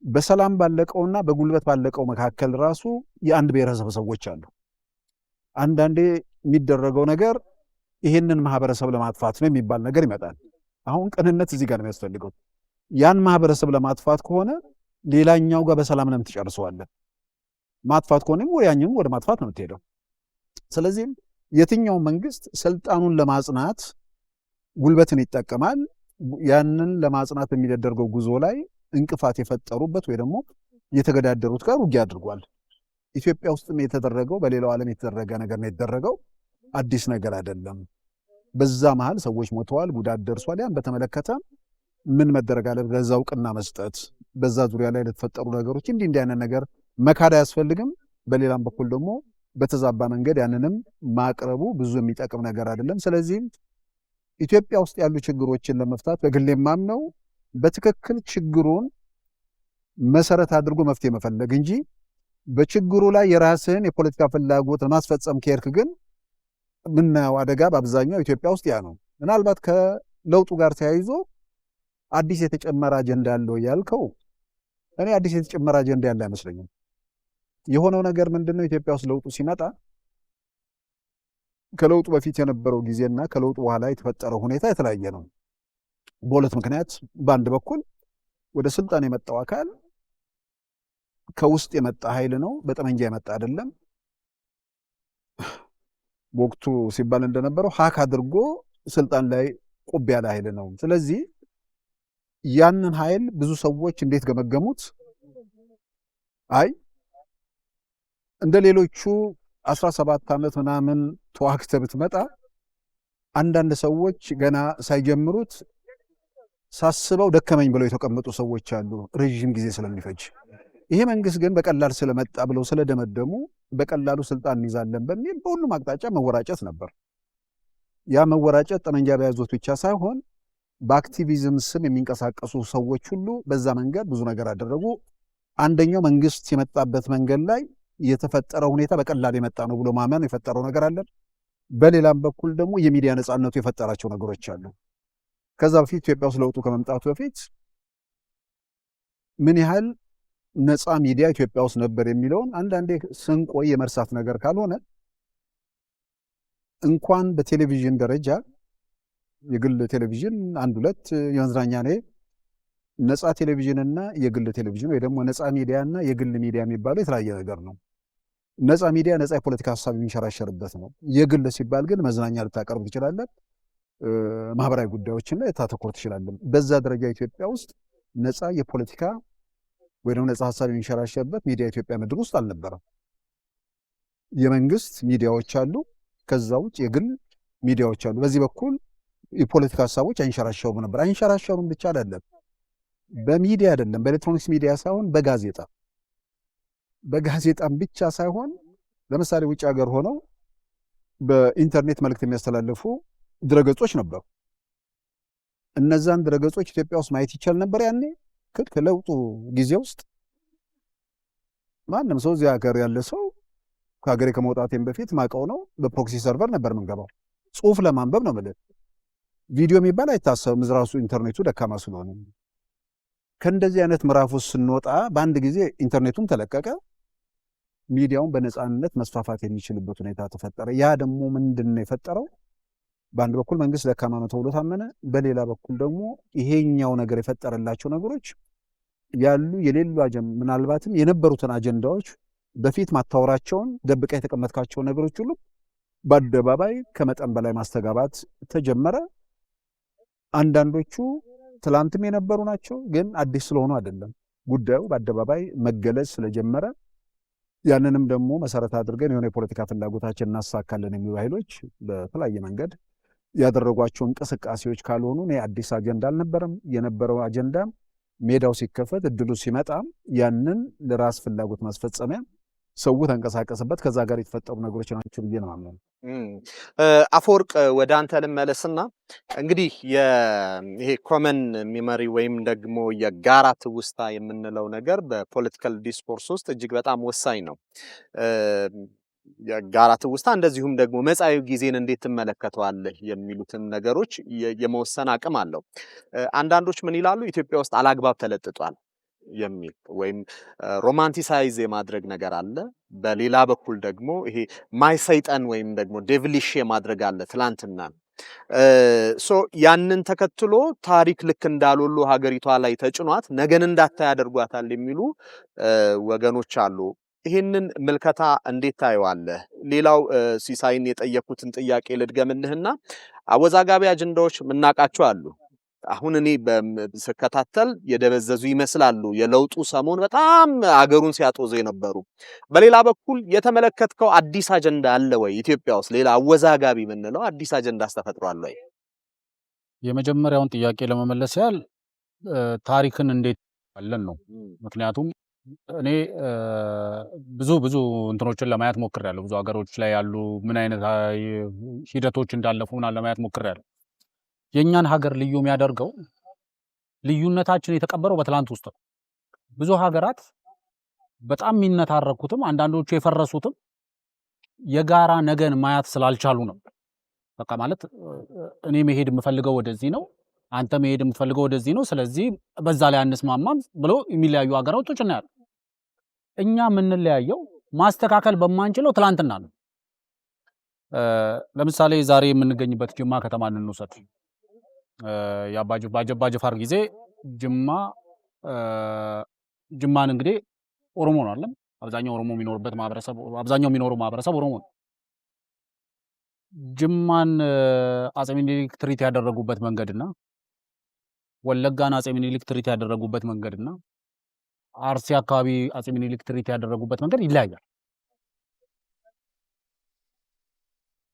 B: በሰላም ባለቀውና በጉልበት ባለቀው መካከል ራሱ የአንድ ብሔረሰብ ሰዎች አሉ። አንዳንዴ የሚደረገው ነገር ይሄንን ማህበረሰብ ለማጥፋት ነው የሚባል ነገር ይመጣል። አሁን ቅንነት እዚህ ጋር ነው የሚያስፈልገው። ያን ማህበረሰብ ለማጥፋት ከሆነ ሌላኛው ጋር በሰላም ነው የምትጨርሰዋለን። ማጥፋት ከሆነ ያኛው ወደ ማጥፋት ነው የምትሄደው። ስለዚህ የትኛው መንግስት ስልጣኑን ለማጽናት ጉልበትን ይጠቀማል። ያንን ለማጽናት በሚደረገው ጉዞ ላይ እንቅፋት የፈጠሩበት ወይ ደግሞ የተገዳደሩት ጋር ውጊያ አድርጓል። ኢትዮጵያ ውስጥም የተደረገው በሌላው ዓለም የተደረገ ነገር ነው የተደረገው። አዲስ ነገር አይደለም። በዛ መሃል ሰዎች ሞተዋል፣ ጉዳት ደርሷል። ያን በተመለከተ ምን መደረግ አለበት? ለዛ እውቅና መስጠት፣ በዛ ዙሪያ ላይ ለተፈጠሩ ነገሮች እንዲህ አይነት ነገር መካድ አያስፈልግም። በሌላም በኩል ደግሞ በተዛባ መንገድ ያንንም ማቅረቡ ብዙ የሚጠቅም ነገር አይደለም። ስለዚህ ኢትዮጵያ ውስጥ ያሉ ችግሮችን ለመፍታት በግሌ የማምነው በትክክል ችግሩን መሰረት አድርጎ መፍትሄ መፈለግ እንጂ በችግሩ ላይ የራስህን የፖለቲካ ፍላጎት ለማስፈጸም ከሄድክ ግን ምናየው አደጋ በአብዛኛው ኢትዮጵያ ውስጥ ያ ነው። ምናልባት ከለውጡ ጋር ተያይዞ አዲስ የተጨመረ አጀንዳ ያለው ያልከው እኔ አዲስ የተጨመረ አጀንዳ ያለ አይመስለኝም። የሆነው ነገር ምንድነው? ኢትዮጵያ ውስጥ ለውጡ ሲመጣ ከለውጡ በፊት የነበረው ጊዜና ከለውጡ በኋላ የተፈጠረው ሁኔታ የተለያየ ነው። በሁለት ምክንያት፣ በአንድ በኩል ወደ ስልጣን የመጣው አካል ከውስጥ የመጣ ኃይል ነው፣ በጠመንጃ የመጣ አይደለም። ወቅቱ ሲባል እንደነበረው ሀክ አድርጎ ስልጣን ላይ ቁብ ያለ ኃይል ነው። ስለዚህ ያንን ኃይል ብዙ ሰዎች እንዴት ገመገሙት? አይ እንደ ሌሎቹ 17 ዓመት ምናምን ተዋግተህ ብትመጣ አንዳንድ ሰዎች ገና ሳይጀምሩት ሳስበው ደከመኝ ብለው የተቀመጡ ሰዎች አሉ፣ ረዥም ጊዜ ስለሚፈጅ። ይሄ መንግስት ግን በቀላል ስለመጣ ብለው ስለደመደሙ በቀላሉ ስልጣን እንይዛለን በሚል በሁሉም አቅጣጫ መወራጨት ነበር። ያ መወራጨት ጠመንጃ በያዙት ብቻ ሳይሆን በአክቲቪዝም ስም የሚንቀሳቀሱ ሰዎች ሁሉ በዛ መንገድ ብዙ ነገር አደረጉ። አንደኛው መንግስት የመጣበት መንገድ ላይ የተፈጠረው ሁኔታ በቀላል የመጣ ነው ብሎ ማመን የፈጠረው ነገር አለ። በሌላም በኩል ደግሞ የሚዲያ ነፃነቱ የፈጠራቸው ነገሮች አሉ። ከዛ በፊት ኢትዮጵያ ውስጥ ለውጡ ከመምጣቱ በፊት ምን ያህል ነፃ ሚዲያ ኢትዮጵያ ውስጥ ነበር የሚለውን አንዳንዴ ስንቆይ የመርሳት ነገር ካልሆነ እንኳን በቴሌቪዥን ደረጃ የግል ቴሌቪዥን አንድ ሁለት የመዝናኛ ነው። ነፃ ቴሌቪዥንና የግል ቴሌቪዥን ወይ ደግሞ ነፃ ሚዲያና የግል ሚዲያ የሚባለው የተለያየ ነገር ነው። ነፃ ሚዲያ ነፃ የፖለቲካ ሀሳብ የሚንሸራሸርበት ነው። የግል ሲባል ግን መዝናኛ ልታቀርብ ትችላለህ፣ ማህበራዊ ጉዳዮችን ላይ ልታተኮር ትችላለህ። በዛ ደረጃ ኢትዮጵያ ውስጥ ነፃ የፖለቲካ ወይ ደግሞ ነፃ ሀሳብ የሚንሸራሸርበት ሚዲያ ኢትዮጵያ ምድር ውስጥ አልነበረም። የመንግስት ሚዲያዎች አሉ፣ ከዛ ውጭ የግል ሚዲያዎች አሉ። በዚህ በኩል የፖለቲካ ሀሳቦች አይንሸራሸሩም ነበር። አይንሸራሸሩም ብቻ አይደለም፣ በሚዲያ አይደለም፣ በኤሌክትሮኒክስ ሚዲያ ሳይሆን በጋዜጣም ብቻ ሳይሆን ለምሳሌ ውጭ ሀገር ሆነው በኢንተርኔት መልእክት የሚያስተላልፉ ድረገጾች ነበሩ። እነዛን ድረገጾች ኢትዮጵያ ውስጥ ማየት ይቻል ነበር ያኔ። ከለውጡ ጊዜ ውስጥ ማንም ሰው እዚህ ሀገር ያለ ሰው ከሀገሬ ከመውጣቴም በፊት ማቀው ነው በፕሮክሲ ሰርቨር ነበር የምንገባው ጽሁፍ ለማንበብ ነው ማለት። ቪዲዮ የሚባል አይታሰብም፣ ራሱ ኢንተርኔቱ ደካማ ስለሆነ። ከእንደዚህ አይነት ምዕራፍ ውስጥ ስንወጣ በአንድ ጊዜ ኢንተርኔቱም ተለቀቀ፣ ሚዲያውን በነፃነት መስፋፋት የሚችልበት ሁኔታ ተፈጠረ። ያ ደግሞ ምንድን ነው የፈጠረው? በአንድ በኩል መንግስት ደካማ ነው ተብሎ ታመነ፣ በሌላ በኩል ደግሞ ይሄኛው ነገር የፈጠረላቸው ነገሮች ያሉ የሌሉ ምናልባትም የነበሩትን አጀንዳዎች በፊት ማታወራቸውን ደብቃ የተቀመጥካቸውን ነገሮች ሁሉ በአደባባይ ከመጠን በላይ ማስተጋባት ተጀመረ። አንዳንዶቹ ትላንትም የነበሩ ናቸው፣ ግን አዲስ ስለሆኑ አይደለም። ጉዳዩ በአደባባይ መገለጽ ስለጀመረ ያንንም ደግሞ መሰረት አድርገን የሆነ የፖለቲካ ፍላጎታችን እናሳካለን የሚሉ ኃይሎች በተለያየ መንገድ ያደረጓቸው እንቅስቃሴዎች ካልሆኑ እኔ አዲስ አጀንዳ አልነበረም። የነበረው አጀንዳ ሜዳው ሲከፈት እድሉ ሲመጣ ያንን ለራስ ፍላጎት ማስፈጸሚያ ሰው ተንቀሳቀስበት። ከዛ ጋር የተፈጠሩ ነገሮች ናቸው ብዬ ነው የማምነው።
A: አፈወርቅ ወደ አንተ ልመለስና እንግዲህ ይሄ ኮመን ሚሞሪ ወይም ደግሞ የጋራ ትውስታ የምንለው ነገር በፖለቲካል ዲስኮርስ ውስጥ እጅግ በጣም ወሳኝ ነው። የጋራ ትውስታ እንደዚሁም ደግሞ መጻኢ ጊዜን እንዴት ትመለከተዋለህ የሚሉትን ነገሮች የመወሰን አቅም አለው። አንዳንዶች ምን ይላሉ? ኢትዮጵያ ውስጥ አላግባብ ተለጥጧል የሚል ወይም ሮማንቲሳይዝ የማድረግ ነገር አለ። በሌላ በኩል ደግሞ ይሄ ማይሰይጠን ወይም ደግሞ ዴቪሊሽ የማድረግ አለ። ትላንትና ያንን ተከትሎ ታሪክ ልክ እንዳልወሎ ሀገሪቷ ላይ ተጭኗት ነገን እንዳታይ ያደርጓታል የሚሉ ወገኖች አሉ። ይሄንን ምልከታ እንዴት ታየዋለህ? ሌላው ሲሳይን የጠየቁትን ጥያቄ ልድገምልህና አወዛጋቢ አጀንዳዎች ምናቃቸው አሉ። አሁን እኔ በስከታተል የደበዘዙ ይመስላሉ። የለውጡ ሰሞን በጣም አገሩን ሲያጦዙ የነበሩ። በሌላ በኩል የተመለከትከው አዲስ አጀንዳ አለ ወይ? ኢትዮጵያ ውስጥ ሌላ አወዛጋቢ የምንለው አዲስ አጀንዳ ተፈጥሯል ወይ?
D: የመጀመሪያውን ጥያቄ ለመመለስ ያህል ታሪክን እንዴት አለን ነው። ምክንያቱም እኔ ብዙ እንትኖችን ለማየት ሞክሬያለሁ። ብዙ ሀገሮች ላይ ያሉ ምን አይነት ሂደቶች እንዳለፉ ለማየት ሞክሬያለሁ። የኛን ሀገር ልዩ የሚያደርገው ልዩነታችን የተቀበረው በትላንት ውስጥ ነው። ብዙ ሀገራት በጣም የሚነታረኩትም አንዳንዶቹ የፈረሱትም የጋራ ነገን ማየት ስላልቻሉ ነው። በቃ ማለት እኔ መሄድ የምፈልገው ወደዚህ ነው፣ አንተ መሄድ የምትፈልገው ወደዚህ ነው፣ ስለዚህ በዛ ላይ አንስማማም ብሎ የሚለያዩ ሀገራቶች እናያለን። እኛ የምንለያየው ማስተካከል በማንችለው ትላንትና ነው። ለምሳሌ ዛሬ የምንገኝበት ጅማ ከተማ እንውሰድ። የአባ ጅፋር ጊዜ ጅማን እንግዲህ ኦሮሞ ነው አይደል? አብዛኛው ኦሮሞ የሚኖርበት ማህበረሰብ አብዛኛው የሚኖረው ማህበረሰብ ኦሮሞ ነው። ጅማን አጼ ሚኒሊክ ትሪት ያደረጉበት መንገድና ወለጋን አጼ ሚኒሊክ ትሪት ያደረጉበት መንገድና አርሲ አካባቢ አጼ ሚኒሊክ ትሪት ያደረጉበት መንገድ ይለያያል።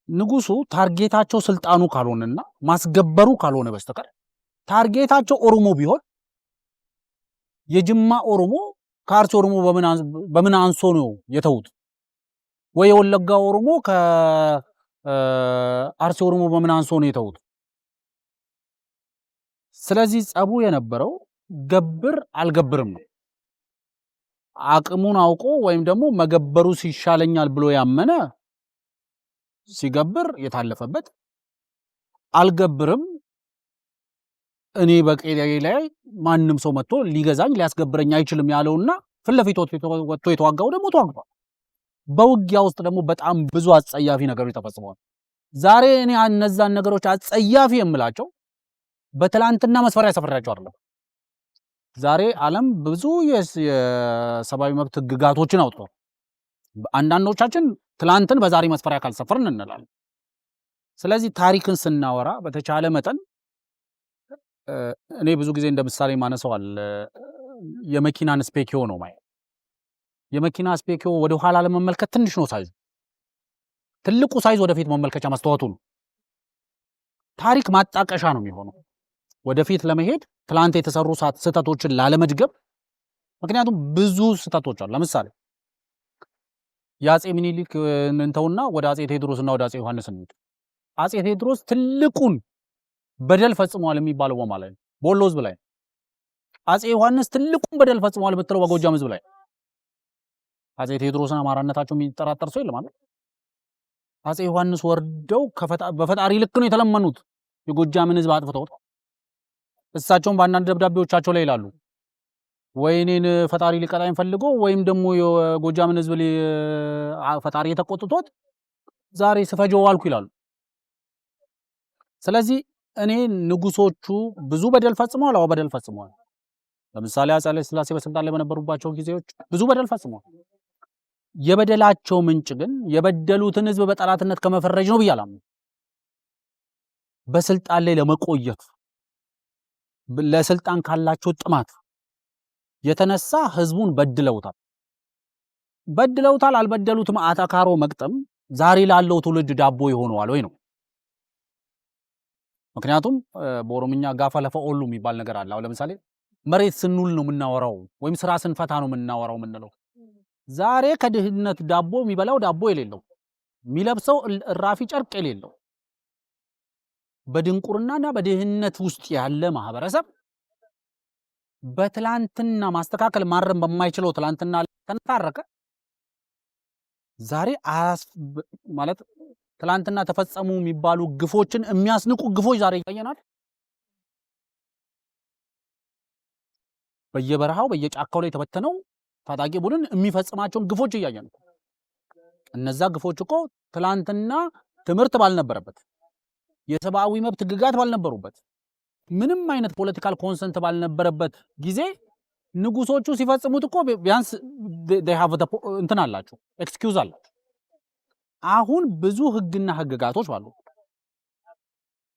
D: ንጉሱ ታርጌታቸው ስልጣኑ ካልሆነና ማስገበሩ ካልሆነ በስተቀር ታርጌታቸው ኦሮሞ ቢሆን የጅማ ኦሮሞ ከአርሲ ኦሮሞ በምን አንሶ ነው የተውት? ወይ የወለጋ ኦሮሞ ከአርሲ ኦሮሞ በምን አንሶ ነው የተውት? ስለዚህ ጸቡ የነበረው ገብር አልገብርም ነው። አቅሙን አውቆ ወይም ደግሞ መገበሩ ሲሻለኛል ብሎ ያመነ ሲገብር የታለፈበት፣ አልገብርም እኔ በቄሌ ላይ ማንም ሰው መጥቶ ሊገዛኝ ሊያስገብረኝ አይችልም ያለውና ፍለፊት ወጥቶ የተዋጋው ደግሞ ተዋግቷል። በውጊያ ውስጥ ደግሞ በጣም ብዙ አጸያፊ ነገሮች ተፈጽመዋል። ዛሬ እኔ እነዛን ነገሮች አጸያፊ የምላቸው በትላንትና መስፈሪያ ሰፈራቸው አይደለም። ዛሬ ዓለም ብዙ የሰብአዊ መብት ህግጋቶችን አውጥቷል። አንዳንዶቻችን ትላንትን በዛሬ መስፈሪያ ካልሰፈርን እንላለን። ስለዚህ ታሪክን ስናወራ በተቻለ መጠን እኔ ብዙ ጊዜ እንደምሳሌ ማነሳዋል የመኪናን ስፔኪዮ ነው ማለት። የመኪና ስፔኪዮ ወደ ኋላ ለመመልከት ትንሽ ነው ሳይዝ፣ ትልቁ ሳይዝ ወደፊት መመልከቻ ማስተዋቱ ነው። ታሪክ ማጣቀሻ ነው የሚሆነው ወደፊት ለመሄድ ትላንት የተሰሩ ስህተቶችን ላለመድገም። ምክንያቱም ብዙ ስህተቶች አሉ። ለምሳሌ የአጼ ሚኒሊክ እንተውና ወደ አጼ ቴዎድሮስና ወደ አጼ ዮሐንስ እንሂድ። አጼ ቴዎድሮስ ትልቁን በደል ፈጽመዋል የሚባለው በማለት ነው በወሎ ህዝብ ላይ። አጼ ዮሐንስ ትልቁን በደል ፈጽመዋል የምትለው በጎጃም ህዝብ ላይ። አጼ ቴዎድሮስን አማራነታቸው የሚጠራጠር ሰው የለም ማለት። አጼ ዮሐንስ ወርደው በፈጣሪ ልክ ነው የተለመኑት የጎጃምን ህዝብ አጥፍተው። እሳቸውም በአንዳንድ ደብዳቤዎቻቸው ላይ ይላሉ ወይ እኔን ፈጣሪ ሊቀጣኝ ፈልጎ ወይም ደግሞ የጎጃምን ህዝብ ፈጣሪ የተቆጥቶት ዛሬ ስፈጀው ዋልኩ ይላሉ። ስለዚህ እኔ ንጉሶቹ ብዙ በደል ፈጽመዋል። አዎ በደል ፈጽመዋል። ለምሳሌ አፄ ኃይለ ሥላሴ በስልጣን ላይ በነበሩባቸው ጊዜዎች ብዙ በደል ፈጽመዋል። የበደላቸው ምንጭ ግን የበደሉትን ህዝብ በጠላትነት ከመፈረጅ ነው ብያለሁ። በስልጣን ላይ ለመቆየት ለስልጣን ካላቸው ጥማት የተነሳ ህዝቡን በድለውታል። አልበደሉትም አታካሮ መቅጠም ዛሬ ላለው ትውልድ ዳቦ ይሆነዋል ወይ ነው። ምክንያቱም በኦሮምኛ ጋፋ ለፈ ኦሉ የሚባል ነገር አለ። አሁን ለምሳሌ መሬት ስንውል ነው የምናወራው ወይም ስራ ስንፈታ ነው የምናወራው የምንለው። ዛሬ ከድህነት ዳቦ የሚበላው ዳቦ የሌለው የሚለብሰው እራፊ ጨርቅ የሌለው በድንቁርናና በድህነት ውስጥ ያለ ማህበረሰብ በትላንትና ማስተካከል ማረም በማይችለው ትላንትና ተነታረከ። ዛሬ ማለት ትላንትና ተፈጸሙ የሚባሉ ግፎችን የሚያስንቁ ግፎች ዛሬ ይታየናል። በየበረሃው በየጫካው ላይ ተበተነው ታጣቂ ቡድን የሚፈጽማቸውን ግፎች እያየን ነው። እነዛ ግፎች እኮ ትላንትና ትምህርት ባልነበረበት፣ የሰብአዊ መብት ህግጋት ባልነበሩበት፣ ምንም አይነት ፖለቲካል ኮንሰንት ባልነበረበት ጊዜ ንጉሶቹ ሲፈጽሙት እኮ ቢያንስ they have the እንትን አላቸው ኤክስኪውዝ አላቸው። አሁን ብዙ ህግና ህግጋቶች ባሉ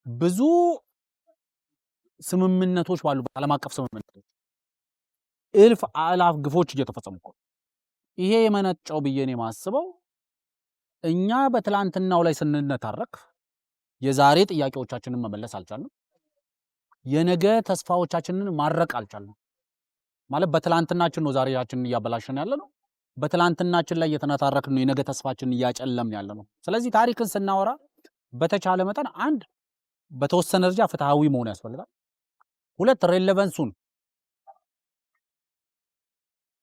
D: ብዙ ስምምነቶች ባሉ ዓለም አቀፍ ስምምነቶች እልፍ አላፍ ግፎች እየተፈጸሙ እኮ ይሄ የመነጨው ብዬ ነው የማስበው እኛ በትላንትናው ላይ ስንነታረክ የዛሬ ጥያቄዎቻችንን መመለስ አልቻልንም። የነገ ተስፋዎቻችንን ማረቅ አልቻልንም። ማለት በትላንትናችን ነው ዛሬያችንን እያበላሸን ያለ ነው። በትላንትናችን ላይ የተነታረክን ነው የነገ ተስፋችንን እያጨለምን ያለ ነው። ስለዚህ ታሪክን ስናወራ በተቻለ መጠን አንድ በተወሰነ ደረጃ ፍትሃዊ መሆን ያስፈልጋል። ሁለት ሬሌቫንሱን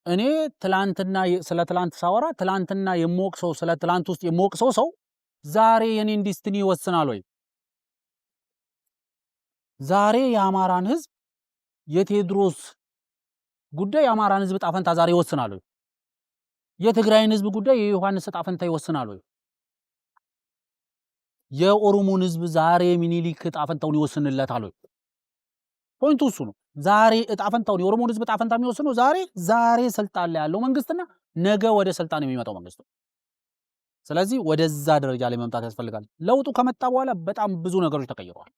D: እኔ ትላንትና ስለ ትላንት ሳወራ ትላንትና የሞቅሰው ስለ ትላንት ውስጥ የሞቅሰው ሰው ዛሬ የኔን ዲስቲኒ ይወስናል ወይ? ዛሬ የአማራን ህዝብ የቴዎድሮስ ጉዳይ የአማራን ህዝብ ጣፈንታ ዛሬ ይወስናል ወይ? የትግራይን ህዝብ ጉዳይ የዮሐንስ ጣፈንታ ይወስናል ወይ? የኦሮሞን ህዝብ ዛሬ ሚኒሊክ ጣፈንታውን ይወስንለታል ወይ? ፖይንቱ እሱ ነው። ዛሬ ጣፈንታውን የኦሮሞን ህዝብ ጣፈንታ የሚወስነው ዛሬ ስልጣን ላይ ያለው መንግስትና ነገ ወደ ስልጣን የሚመጣው መንግስት ነው። ስለዚህ ወደዛ ደረጃ ላይ መምጣት ያስፈልጋል። ለውጡ ከመጣ በኋላ በጣም ብዙ ነገሮች ተቀይረዋል።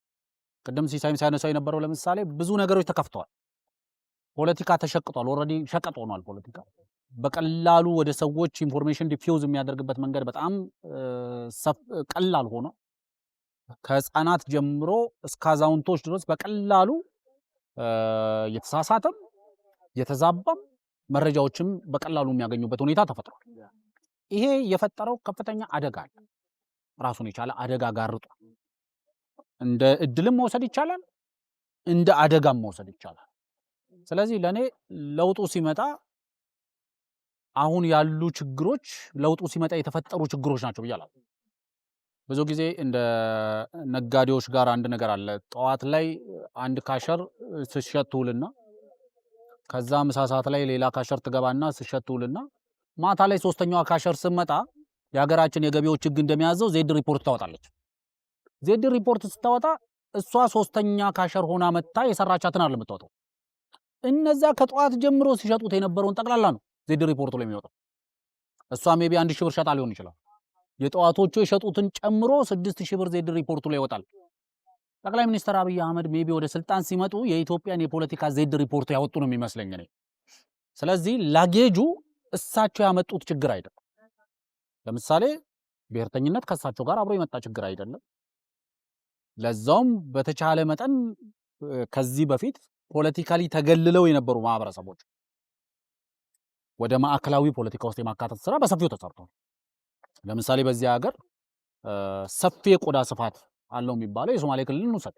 D: ቅድም ሲሳይም ሲያነሳው የነበረው ለምሳሌ ብዙ ነገሮች ተከፍተዋል። ፖለቲካ ተሸቅጧል። ኦልሬዲ ሸቀጥ ሆኗል ፖለቲካ። በቀላሉ ወደ ሰዎች ኢንፎርሜሽን ዲፊውዝ የሚያደርግበት መንገድ በጣም ቀላል ሆኖ ከህፃናት ጀምሮ እስከ አዛውንቶች ድረስ በቀላሉ የተሳሳተም የተዛባም መረጃዎችም በቀላሉ የሚያገኙበት ሁኔታ ተፈጥሯል። ይሄ የፈጠረው ከፍተኛ አደጋ አለ። ራሱን የቻለ አደጋ ጋርጧል። እንደ እድልም መውሰድ ይቻላል፣ እንደ አደጋም መውሰድ ይቻላል። ስለዚህ ለኔ ለውጡ ሲመጣ አሁን ያሉ ችግሮች ለውጡ ሲመጣ የተፈጠሩ ችግሮች ናቸው ብያለሁ። ብዙ ጊዜ እንደ ነጋዴዎች ጋር አንድ ነገር አለ። ጠዋት ላይ አንድ ካሸር ስሸቱልና ከዛ ምሳ ሰዓት ላይ ሌላ ካሸር ትገባና ስሸቱልና ማታ ላይ ሶስተኛዋ ካሸር ስመጣ የሀገራችን የገቢዎች ህግ እንደሚያዘው ዜድ ሪፖርት ታወጣለች። ዜድ ሪፖርት ስታወጣ እሷ ሶስተኛ ካሸር ሆና መጣ የሰራቻትን አይደለም የምታወጣው። እነዛ ከጠዋት ጀምሮ ሲሸጡት የነበረውን ጠቅላላ ነው ዜድ ሪፖርቱ ላይ የሚወጣው። እሷ ሜቢ 1000 ብር ሸጣ ሊሆን ይችላል። የጠዋቶቹ የሸጡትን ጨምሮ 6000 ብር ዜድ ሪፖርቱ ላይ ይወጣል። ጠቅላይ ሚኒስትር አብይ አህመድ ሜቢ ወደ ስልጣን ሲመጡ የኢትዮጵያን የፖለቲካ ዜድ ሪፖርት ያወጡ ነው የሚመስለኝ እኔ። ስለዚህ ላጌጁ እሳቸው ያመጡት ችግር አይደለም። ለምሳሌ ብሔርተኝነት ከእሳቸው ጋር አብሮ የመጣ ችግር አይደለም። ለዛውም በተቻለ መጠን ከዚህ በፊት ፖለቲካሊ ተገልለው የነበሩ ማህበረሰቦች ወደ ማዕከላዊ ፖለቲካ ውስጥ የማካተት ስራ በሰፊው ተሰርቷል። ለምሳሌ በዚህ ሀገር ሰፊ የቆዳ ስፋት አለው የሚባለው የሶማሌ ክልልን ውሰድ።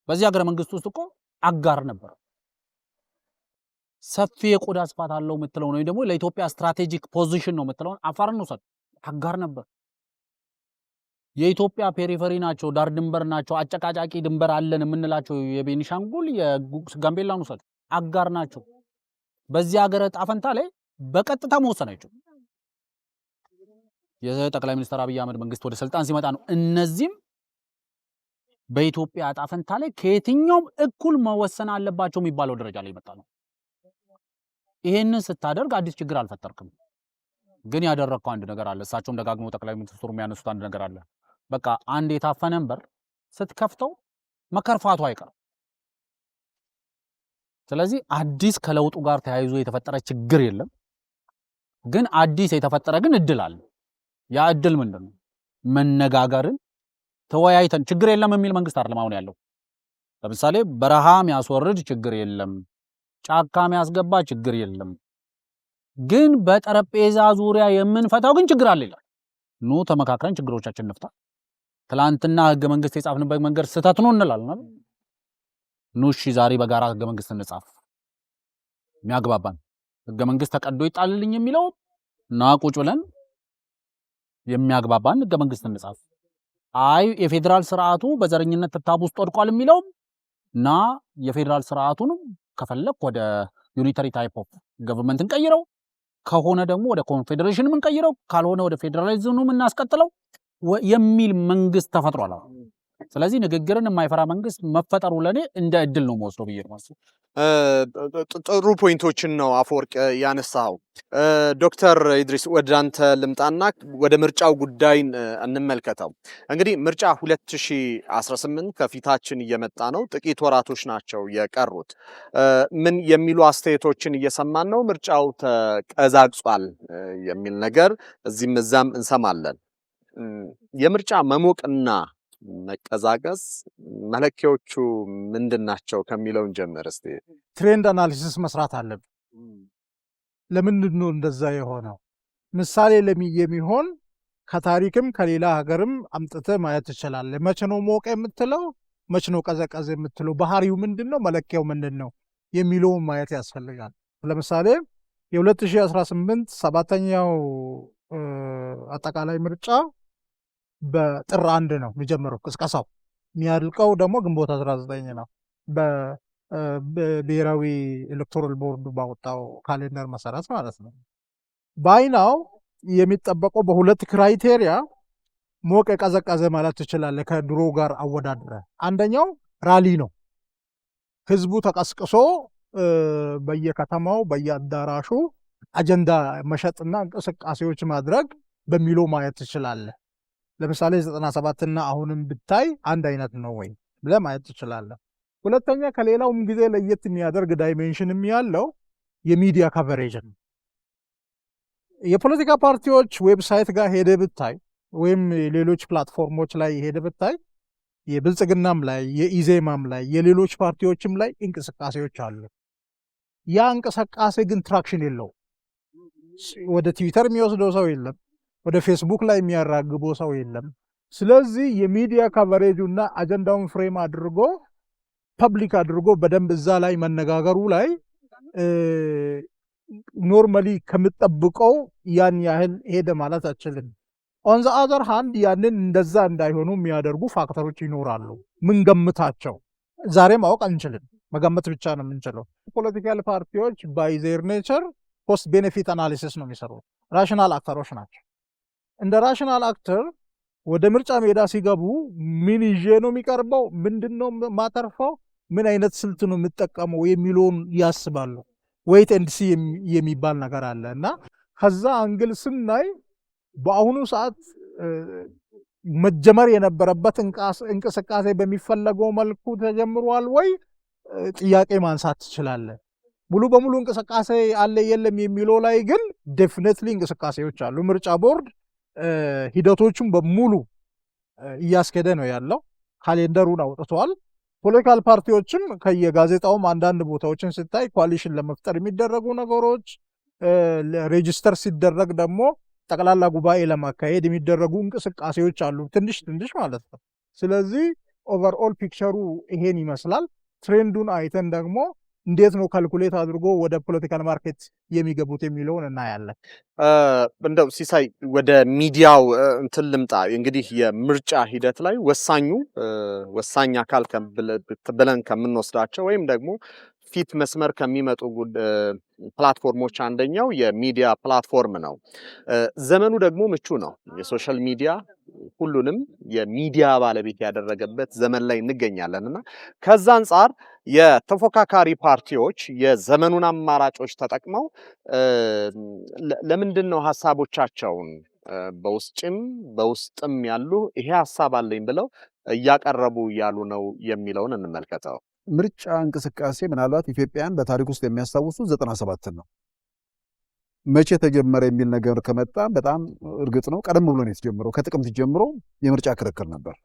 D: በዚህ ሀገር መንግስት ውስጥ እኮ አጋር ነበር። ሰፊ የቆዳ ስፋት አለው የምትለው ነው ደግሞ ለኢትዮጵያ ስትራቴጂክ ፖዚሽን ነው የምትለው አፋርን ውሰድ፣ አጋር ነበር። የኢትዮጵያ ፔሪፈሪ ናቸው፣ ዳር ድንበር ናቸው፣ አጨቃጫቂ ድንበር አለን የምንላቸው የቤኒሻንጉል የጋምቤላን ውሰድ፣ አጋር ናቸው። በዚህ ሀገር ጣፈንታ ላይ በቀጥታ መወሰን አይችሉም። የጠቅላይ ሚኒስትር አብይ አህመድ መንግስት ወደ ስልጣን ሲመጣ ነው እነዚህም በኢትዮጵያ ጣፈንታ ላይ ከየትኛውም እኩል መወሰን አለባቸው የሚባለው ደረጃ ላይ መጣ ነው። ይሄንን ስታደርግ አዲስ ችግር አልፈጠርክም፣ ግን ያደረግከው አንድ ነገር አለ። እሳቸውም ደጋግመው ጠቅላይ ሚኒስትሩ የሚያነሱት አንድ ነገር አለ። በቃ አንድ የታፈነን በር ስትከፍተው መከርፋቱ አይቀርም። ስለዚህ አዲስ ከለውጡ ጋር ተያይዞ የተፈጠረ ችግር የለም፣ ግን አዲስ የተፈጠረ ግን እድል አለ። ያ እድል ምንድነው? መነጋገርን ተወያይተን ችግር የለም የሚል መንግስት አይደለም አሁን ያለው። ለምሳሌ በረሃ የሚያስወርድ ችግር የለም፣ ጫካ የሚያስገባ ችግር የለም፣ ግን በጠረጴዛ ዙሪያ የምንፈታው ግን ችግር አለ ይላል። ኑ ተመካክረን ችግሮቻችን እንፍታ። ትላንትና ህገ መንግስት የጻፍንበት መንገድ ስህተት ነው እንላለን። ኑ እሺ ዛሬ በጋራ ህገ መንግስት እንጻፍ። የሚያግባባን ህገ መንግስት ተቀዶ ይጣልልኝ የሚለው እና ቁጭ ብለን የሚያግባባን ህገ መንግስት እንጻፍ። አይ የፌደራል ስርዓቱ በዘረኝነት ተታብ ውስጥ ወድቋል የሚለው እና የፌደራል ስርዓቱንም ከፈለክ ወደ ዩኒታሪ ታይፕ ኦፍ ገቨርንመንት እንቀይረው፣ ከሆነ ደግሞ ወደ ኮንፌዴሬሽን እንቀይረው፣ ካልሆነ ወደ ፌደራሊዝሙ እናስቀጥለው የሚል መንግስት ተፈጥሯል። ስለዚህ ንግግርን የማይፈራ መንግስት መፈጠሩ ለኔ እንደ እድል ነው የምወስደው ብዬ ነው።
A: ጥሩ ፖይንቶችን ነው አፈወርቅ ያነሳው። ዶክተር ኢድሪስ ወደ አንተ ልምጣና ወደ ምርጫው ጉዳይ እንመልከተው። እንግዲህ ምርጫ 2018 ከፊታችን እየመጣ ነው። ጥቂት ወራቶች ናቸው የቀሩት። ምን የሚሉ አስተያየቶችን እየሰማን ነው? ምርጫው ተቀዛቅጿል የሚል ነገር እዚህም እዛም እንሰማለን። የምርጫ መሞቅና መቀዛቀዝ መለኪያዎቹ ምንድናቸው ከሚለውን ጀምር እስቲ።
C: ትሬንድ አናሊሲስ መስራት አለብን። ለምንድን ነው እንደዛ የሆነው? ምሳሌ የሚሆን ከታሪክም ከሌላ ሀገርም አምጥተህ ማየት ትችላለህ። መቼ ነው ሞቀ የምትለው? መች ነው ቀዘቀዘ የምትለው? ባህሪው ምንድነው? መለኪያው ምንድነው የሚለውን ማየት ያስፈልጋል። ለምሳሌ የ2018 7ኛው አጠቃላይ ምርጫ በጥር 1 ነው የሚጀምረው ቅስቀሳው፣ የሚያልቀው ደግሞ ግንቦት 19 ነው በብሔራዊ ኤሌክቶራል ቦርድ ባወጣው ካሌንደር መሰረት ማለት ነው። ባይናው የሚጠበቀው በሁለት ክራይቴሪያ ሞቅ የቀዘቀዘ ማለት ትችላለህ ከድሮ ጋር አወዳድረ። አንደኛው ራሊ ነው። ህዝቡ ተቀስቅሶ በየከተማው በየአዳራሹ አጀንዳ መሸጥና እንቅስቃሴዎች ማድረግ በሚለው ማየት ትችላለህ። ለምሳሌ 97ና አሁንም ብታይ አንድ አይነት ነው ወይ ብለህ ማየት ትችላለህ። ሁለተኛ ከሌላውም ጊዜ ለየት የሚያደርግ ዳይሜንሽንም ያለው የሚዲያ ካቨሬጅ ነው። የፖለቲካ ፓርቲዎች ዌብሳይት ጋር ሄደ ብታይ ወይም ሌሎች ፕላትፎርሞች ላይ ሄደ ብታይ የብልጽግናም ላይ የኢዜማም ላይ የሌሎች ፓርቲዎችም ላይ እንቅስቃሴዎች አሉ። ያ እንቅስቃሴ ግን ትራክሽን የለው። ወደ ትዊተር የሚወስደው ሰው የለም። ወደ ፌስቡክ ላይ የሚያራግበው ሰው የለም። ስለዚህ የሚዲያ ካቨሬጁና አጀንዳውን ፍሬም አድርጎ ፐብሊክ አድርጎ በደንብ እዛ ላይ መነጋገሩ ላይ ኖርማሊ ከምጠብቀው ያን ያህል ሄደ ማለት አችልም። ኦን ዘ አዘር ሃንድ ያንን እንደዛ እንዳይሆኑ የሚያደርጉ ፋክተሮች ይኖራሉ። ምን ገምታቸው ዛሬ ማወቅ አንችልም፣ መገመት ብቻ ነው የምንችለው። ፖለቲካል ፓርቲዎች ባይ ዜር ኔቸር ኮስት ቤኔፊት አናሊሲስ ነው የሚሰሩት። ራሽናል አክተሮች ናቸው። እንደ ራሽናል አክተር ወደ ምርጫ ሜዳ ሲገቡ ምን ይዤ ነው የሚቀርበው፣ ምንድነው ማተርፈው፣ ምን አይነት ስልት ነው የምጠቀመው የሚለውን ያስባሉ። ዌይት ኤንድ ሲ የሚባል ነገር አለ እና ከዛ አንግል ስናይ በአሁኑ ሰዓት መጀመር የነበረበት እንቅስቃሴ በሚፈለገው መልኩ ተጀምሯል ወይ ጥያቄ ማንሳት ትችላለህ። ሙሉ በሙሉ እንቅስቃሴ አለ የለም የሚለው ላይ ግን ዴፊኒትሊ እንቅስቃሴዎች አሉ። ምርጫ ቦርድ ሂደቶቹን በሙሉ እያስኬደ ነው ያለው። ካሌንደሩን አውጥቷል። ፖለቲካል ፓርቲዎችም ከየጋዜጣውም አንዳንድ ቦታዎችን ስታይ ኮአሊሽን ለመፍጠር የሚደረጉ ነገሮች፣ ሬጂስተር ሲደረግ ደግሞ ጠቅላላ ጉባኤ ለማካሄድ የሚደረጉ እንቅስቃሴዎች አሉ፣ ትንሽ ትንሽ ማለት ነው። ስለዚህ ኦቨርኦል ፒክቸሩ ይሄን ይመስላል። ትሬንዱን አይተን ደግሞ እንዴት ነው ካልኩሌት አድርጎ ወደ ፖለቲካል ማርኬት የሚገቡት የሚለውን እናያለን።
A: እንደው ሲሳይ ወደ ሚዲያው እንትን ልምጣ። እንግዲህ የምርጫ ሂደት ላይ ወሳኝ አካል ብለን ከምንወስዳቸው ወይም ደግሞ ፊት መስመር ከሚመጡ ፕላትፎርሞች አንደኛው የሚዲያ ፕላትፎርም ነው። ዘመኑ ደግሞ ምቹ ነው። የሶሻል ሚዲያ ሁሉንም የሚዲያ ባለቤት ያደረገበት ዘመን ላይ እንገኛለን እና ከዛ አንጻር የተፎካካሪ ፓርቲዎች የዘመኑን አማራጮች ተጠቅመው ለምንድን ነው ሀሳቦቻቸውን በውስጥም ያሉ ይሄ ሀሳብ አለኝ ብለው እያቀረቡ ያሉ ነው የሚለውን እንመልከተው።
B: ምርጫ እንቅስቃሴ ምናልባት ኢትዮጵያን በታሪክ ውስጥ የሚያስታውሱት 97 ነው። መቼ ተጀመረ የሚል ነገር ከመጣ በጣም እርግጥ ነው ቀደም ብሎ ነው የተጀመረው። ከጥቅምት ጀምሮ የምርጫ ክርክር ነበር።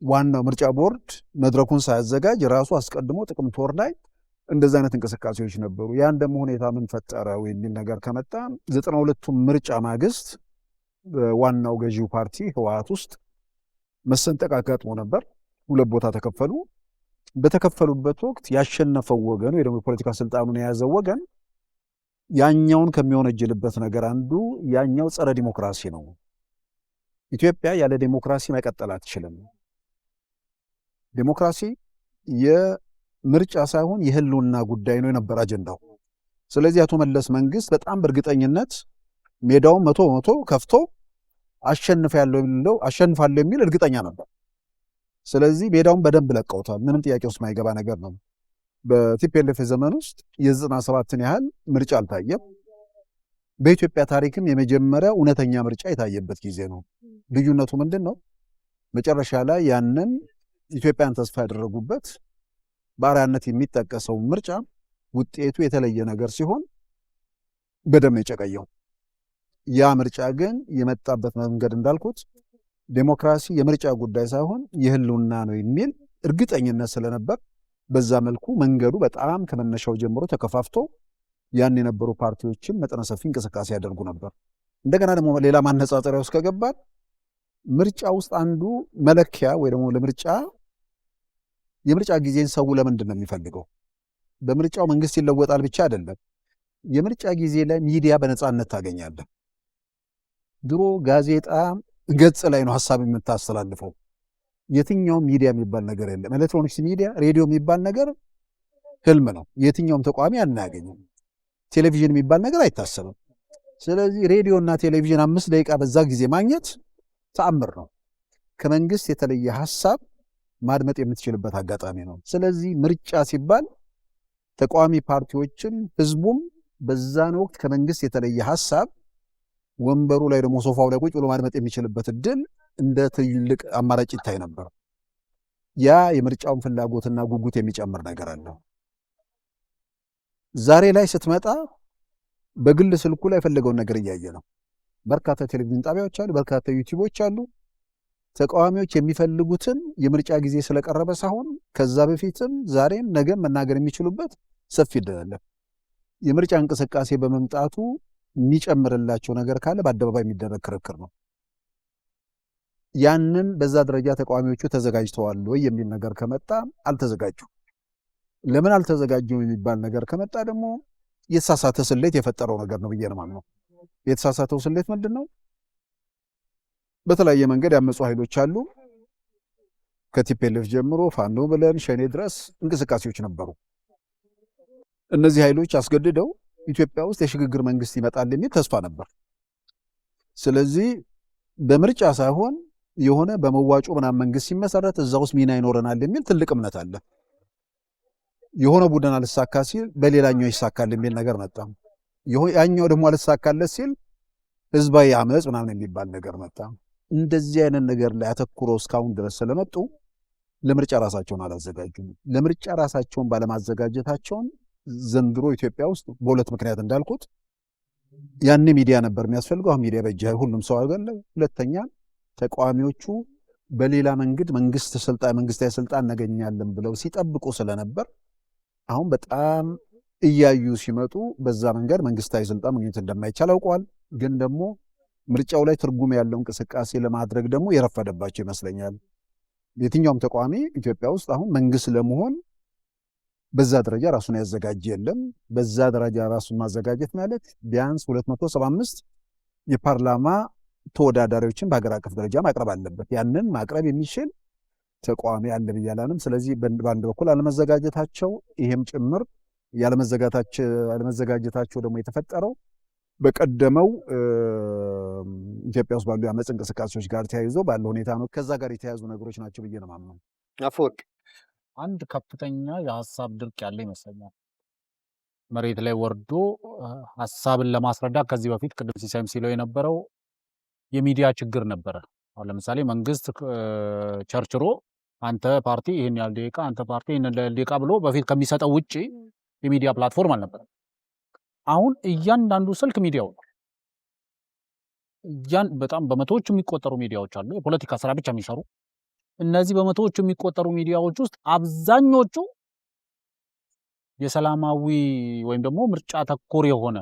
B: ዋናው ምርጫ ቦርድ መድረኩን ሳያዘጋጅ ራሱ አስቀድሞ ጥቅምት ወር ላይ እንደዚህ አይነት እንቅስቃሴዎች ነበሩ። ያን ደግሞ ሁኔታ ምን ፈጠረው የሚል ነገር ከመጣ 92ቱ ምርጫ ማግስት ዋናው ገዢው ፓርቲ ህወሓት ውስጥ መሰንጠቅ አጋጥሞ ነበር። ሁለት ቦታ ተከፈሉ። በተከፈሉበት ወቅት ያሸነፈው ወገን ወይ ደግሞ የፖለቲካ ስልጣኑን የያዘው ወገን ያኛውን ከሚወነጀልበት ነገር አንዱ ያኛው ጸረ ዲሞክራሲ ነው። ኢትዮጵያ ያለ ዲሞክራሲ መቀጠል አትችልም። ዲሞክራሲ የምርጫ ሳይሆን የህልውና ጉዳይ ነው የነበር አጀንዳው። ስለዚህ አቶ መለስ መንግስት በጣም በእርግጠኝነት ሜዳውን 100% ከፍቶ አሸንፋለሁ የሚል እርግጠኛ ነበር። ስለዚህ ሜዳውን በደንብ ለቀውታል። ምንም ጥያቄ ውስጥ ማይገባ ነገር ነው። በቲፒኤልኤፍ ዘመን ውስጥ የ97ን ያህል ምርጫ አልታየም። በኢትዮጵያ ታሪክም የመጀመሪያ እውነተኛ ምርጫ የታየበት ጊዜ ነው። ልዩነቱ ምንድን ነው? መጨረሻ ላይ ያንን ኢትዮጵያን ተስፋ ያደረጉበት በአርአያነት የሚጠቀሰው ምርጫ ውጤቱ የተለየ ነገር ሲሆን በደም የጨቀየው ያ ምርጫ ግን የመጣበት መንገድ እንዳልኩት ዴሞክራሲ የምርጫ ጉዳይ ሳይሆን የህልውና ነው የሚል እርግጠኝነት ስለነበር በዛ መልኩ መንገዱ በጣም ከመነሻው ጀምሮ ተከፋፍቶ ያን የነበሩ ፓርቲዎችን መጠነ ሰፊ እንቅስቃሴ ያደርጉ ነበር። እንደገና ደግሞ ሌላ ማነጻጸሪያ ውስጥ ከገባን ምርጫ ውስጥ አንዱ መለኪያ ወይ ደግሞ ለምርጫ የምርጫ ጊዜን ሰው ለምንድን ነው የሚፈልገው? በምርጫው መንግስት ይለወጣል ብቻ አይደለም። የምርጫ ጊዜ ላይ ሚዲያ በነፃነት ታገኛለህ። ድሮ ጋዜጣ ገጽ ላይ ነው ሀሳብ የምታስተላልፈው። የትኛውም ሚዲያ የሚባል ነገር የለም። ኤሌክትሮኒክስ ሚዲያ፣ ሬዲዮ የሚባል ነገር ህልም ነው። የትኛውም ተቋሚ አናገኝም። ቴሌቪዥን የሚባል ነገር አይታሰብም። ስለዚህ ሬዲዮ እና ቴሌቪዥን 5 ደቂቃ በዛ ጊዜ ማግኘት ተአምር ነው። ከመንግስት የተለየ ሀሳብ ማድመጥ የምትችልበት አጋጣሚ ነው። ስለዚህ ምርጫ ሲባል ተቃዋሚ ፓርቲዎችም ህዝቡም በዛን ወቅት ከመንግስት የተለየ ሀሳብ ወንበሩ ላይ ደግሞ ሶፋው ላይ ቁጭ ብሎ ማድመጥ የሚችልበት እድል እንደ ትልቅ አማራጭ ይታይ ነበር። ያ የምርጫውን ፍላጎትና ጉጉት የሚጨምር ነገር አለው። ዛሬ ላይ ስትመጣ በግል ስልኩ ላይ የፈለገውን ነገር እያየ ነው። በርካታ ቴሌቪዥን ጣቢያዎች አሉ፣ በርካታ ዩቲዩቦች አሉ። ተቃዋሚዎች የሚፈልጉትን የምርጫ ጊዜ ስለቀረበ ሳይሆን ከዛ በፊትም ዛሬም ነገም መናገር የሚችሉበት ሰፊ እድል አለ። የምርጫ እንቅስቃሴ በመምጣቱ የሚጨምርላቸው ነገር ካለ በአደባባይ የሚደረግ ክርክር ነው። ያንን በዛ ደረጃ ተቃዋሚዎቹ ተዘጋጅተዋል ወይ የሚል ነገር ከመጣ አልተዘጋጁም። ለምን አልተዘጋጁም የሚባል ነገር ከመጣ ደግሞ የተሳሳተ ስሌት የፈጠረው ነገር ነው ብዬ ነው የማምነው። የተሳሳተው ስሌት ምንድን ነው? በተለያየ መንገድ ያመፁ ኃይሎች አሉ። ከቲፒኤልኤፍ ጀምሮ ፋኖ ብለን ሸኔ ድረስ እንቅስቃሴዎች ነበሩ። እነዚህ ኃይሎች አስገድደው ኢትዮጵያ ውስጥ የሽግግር መንግስት ይመጣል የሚል ተስፋ ነበር። ስለዚህ በምርጫ ሳይሆን የሆነ በመዋጮ ምናምን መንግስት ሲመሰረት እዛ ውስጥ ሚና ይኖረናል የሚል ትልቅ እምነት አለ። የሆነ ቡድን አልሳካ ሲል በሌላኛው ይሳካል የሚል ነገር መጣ። ያኛው ደግሞ አልሳካለት ሲል ህዝባዊ አመፅ ምናምን የሚባል ነገር መጣ። እንደዚህ አይነት ነገር ላይ አተኩሮ እስካሁን ድረስ ስለመጡ ለምርጫ ራሳቸውን አላዘጋጁም። ለምርጫ ራሳቸውን ባለማዘጋጀታቸውን ዘንድሮ ኢትዮጵያ ውስጥ በሁለት ምክንያት እንዳልኩት ያን ሚዲያ ነበር የሚያስፈልገው። አሁን ሚዲያ በእጅ ሁሉም ሰው አገለ። ሁለተኛ ተቃዋሚዎቹ በሌላ መንገድ መንግስታዊ ስልጣን እናገኛለን ብለው ሲጠብቁ ስለነበር አሁን በጣም እያዩ ሲመጡ በዛ መንገድ መንግስታዊ ስልጣን ማግኘት እንደማይቻል አውቀዋል። ግን ደግሞ ምርጫው ላይ ትርጉም ያለው እንቅስቃሴ ለማድረግ ደግሞ የረፈደባቸው ይመስለኛል። የትኛውም ተቃዋሚ ኢትዮጵያ ውስጥ አሁን መንግስት ለመሆን በዛ ደረጃ ራሱን ያዘጋጀ የለም። በዛ ደረጃ ራሱን ማዘጋጀት ማለት ቢያንስ 275 የፓርላማ ተወዳዳሪዎችን በሀገር አቀፍ ደረጃ ማቅረብ አለበት። ያንን ማቅረብ የሚችል ተቃዋሚ አለ ብዬ አላምንም። ስለዚህ በአንድ በኩል አለመዘጋጀታቸው፣ ይሄም ጭምር ያለመዘጋጀታቸው ደግሞ የተፈጠረው በቀደመው ኢትዮጵያ ውስጥ ባሉ የአመፅ እንቅስቃሴዎች ጋር ተያይዞ ባለው ሁኔታ ነው። ከዛ ጋር የተያያዙ ነገሮች ናቸው ብዬ ነው የማምነው።
A: አፈወርቅ፣
D: አንድ ከፍተኛ የሀሳብ ድርቅ ያለ ይመስለኛል። መሬት ላይ ወርዶ ሀሳብን ለማስረዳት ከዚህ በፊት ቅድም ሲሳይም ሲለው የነበረው የሚዲያ ችግር ነበረ። አሁን ለምሳሌ መንግስት ቸርችሮ አንተ ፓርቲ ይሄን ያህል ደቂቃ፣ አንተ ፓርቲ ይሄን ያህል ደቂቃ ብሎ በፊት ከሚሰጠው ውጪ የሚዲያ ፕላትፎርም አልነበረም። አሁን እያንዳንዱ ስልክ ሚዲያው ነው። በጣም በመቶዎች የሚቆጠሩ ሚዲያዎች አሉ፣ የፖለቲካ ስራ ብቻ የሚሰሩ። እነዚህ በመቶዎች የሚቆጠሩ ሚዲያዎች ውስጥ አብዛኞቹ የሰላማዊ ወይም ደግሞ ምርጫ ተኮር የሆነ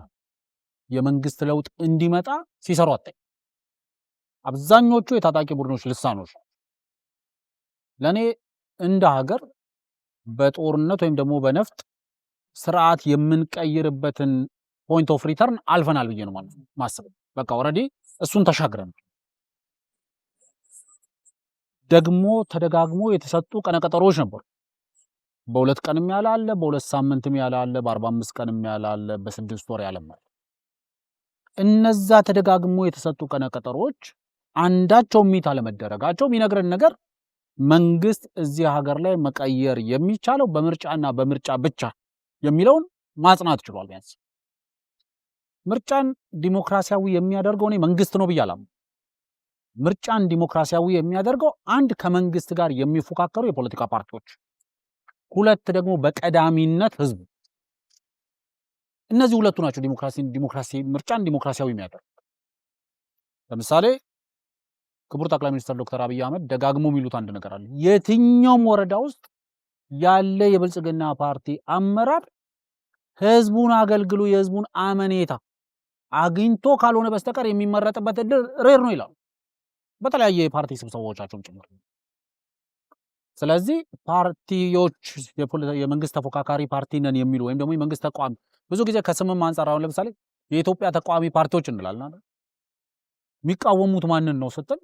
D: የመንግስት ለውጥ እንዲመጣ ሲሰሩ አታይ። አብዛኞቹ የታጣቂ ቡድኖች ልሳኖች። ለኔ እንደ ሀገር በጦርነት ወይም ደግሞ በነፍጥ ስርዓት የምንቀይርበትን ፖይንት ኦፍ ሪተርን አልፈናል ብዬ ነው ማስበው። በቃ ኦልሬዲ እሱን ተሻግረን ደግሞ ተደጋግሞ የተሰጡ ቀነቀጠሮች ነበሩ። በሁለት ቀንም ያለ አለ፣ በሁለት ሳምንትም ያለ አለ፣ በ45 ቀንም ያለ አለ፣ በ6 ወር ያለ አለ። እነዛ ተደጋግሞ የተሰጡ ቀነቀጠሮች አንዳቸው ሚት አለመደረጋቸው የሚነግረን ነገር መንግስት እዚህ ሀገር ላይ መቀየር የሚቻለው በምርጫና በምርጫ ብቻ የሚለውን ማጽናት ችሏል። ቢያንስ ምርጫን ዲሞክራሲያዊ የሚያደርገው እኔ መንግስት ነው ብያለሁ። ምርጫን ዲሞክራሲያዊ የሚያደርገው አንድ ከመንግስት ጋር የሚፎካከሩ የፖለቲካ ፓርቲዎች፣ ሁለት ደግሞ በቀዳሚነት ህዝብ። እነዚህ ሁለቱ ናቸው ምርጫን ዲሞክራሲያዊ የሚያደርግ። ለምሳሌ ክቡር ጠቅላይ ሚኒስትር ዶክተር አብይ አህመድ ደጋግሞ የሚሉት አንድ ነገር አለ። የትኛውም ወረዳ ውስጥ ያለ የብልጽግና ፓርቲ አመራር ህዝቡን አገልግሎ የህዝቡን አመኔታ አግኝቶ ካልሆነ በስተቀር የሚመረጥበት እድል ሬር ነው ይላሉ፣ በተለያየ የፓርቲ ስብሰባዎቻቸውም ጭምር። ስለዚህ ፓርቲዎች የመንግስት ተፎካካሪ ፓርቲ ነን የሚሉ ወይም ደግሞ የመንግስት ተቋም ብዙ ጊዜ ከስምም አንፃር አሁን ለምሳሌ የኢትዮጵያ ተቋሚ ፓርቲዎች እንላለን አይደል? የሚቃወሙት ማንን ነው ስትል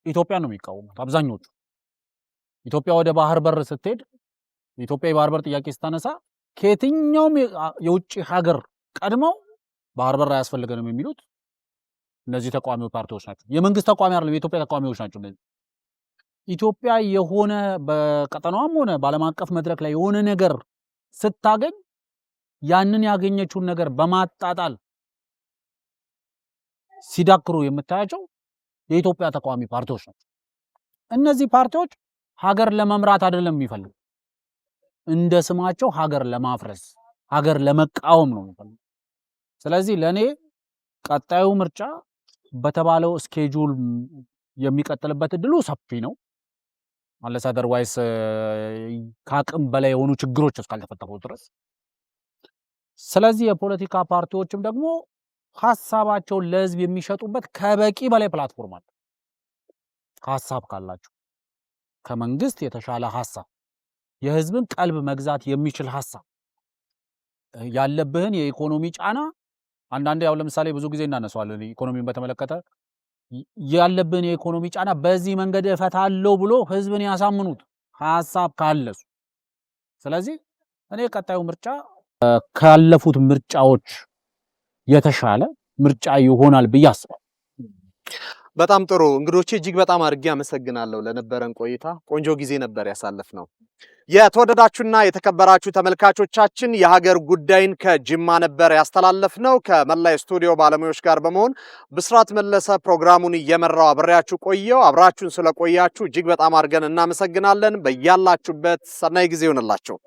D: ኢትዮጵያ ነው የሚቃወሙት አብዛኞቹ። ኢትዮጵያ ወደ ባህር በር ስትሄድ ኢትዮጵያ የባህር በር ጥያቄ ስታነሳ ከየትኛውም የውጭ ሀገር ቀድመው ባህር በር አያስፈልገንም የሚሉት እነዚህ ተቋሚ ፓርቲዎች ናቸው። የመንግስት ተቋሚ አይደለም፣ የኢትዮጵያ ተቋሚዎች ናቸው እነዚህ። ኢትዮጵያ የሆነ በቀጠናውም ሆነ በዓለም አቀፍ መድረክ ላይ የሆነ ነገር ስታገኝ ያንን ያገኘችውን ነገር በማጣጣል ሲዳክሩ የምታያቸው የኢትዮጵያ ተቋሚ ፓርቲዎች ናቸው። እነዚህ ፓርቲዎች ሀገር ለመምራት አይደለም የሚፈልጉ፣ እንደ ስማቸው ሀገር ለማፍረስ ሀገር ለመቃወም ነው የሚፈልጉ። ስለዚህ ለኔ ቀጣዩ ምርጫ በተባለው ስኬጁል የሚቀጥልበት እድሉ ሰፊ ነው። ማለት አደርዋይስ ከአቅም በላይ የሆኑ ችግሮች እስካልተፈጠሩ ድረስ። ስለዚህ የፖለቲካ ፓርቲዎችም ደግሞ ሐሳባቸውን ለህዝብ የሚሸጡበት ከበቂ በላይ ፕላትፎርም አለ። ሐሳብ ካላችሁ ከመንግስት የተሻለ ሐሳብ፣ የህዝብን ቀልብ መግዛት የሚችል ሐሳብ፣ ያለብህን የኢኮኖሚ ጫና አንዳንዴ ያው ለምሳሌ ብዙ ጊዜ እናነሳዋለን ኢኮኖሚን በተመለከተ ያለብን የኢኮኖሚ ጫና በዚህ መንገድ እፈታለሁ ብሎ ህዝብን ያሳምኑት ሐሳብ ካለሱ። ስለዚህ እኔ ቀጣዩ ምርጫ ካለፉት ምርጫዎች የተሻለ ምርጫ ይሆናል ብዬ አስባለሁ።
A: በጣም ጥሩ እንግዶቼ፣ እጅግ በጣም አድርጌ አመሰግናለሁ ለነበረን ቆይታ። ቆንጆ ጊዜ ነበር ያሳለፍነው። የተወደዳችሁና የተከበራችሁ ተመልካቾቻችን የሀገር ጉዳይን ከጅማ ነበር ያስተላለፍነው ከመላ ስቱዲዮ ባለሙያዎች ጋር በመሆን ብስራት መለሰ ፕሮግራሙን እየመራው አብሬያችሁ ቆየው። አብራችሁን ስለቆያችሁ እጅግ በጣም አድርገን እናመሰግናለን። በያላችሁበት ሰናይ ጊዜ ይሁንላችሁ።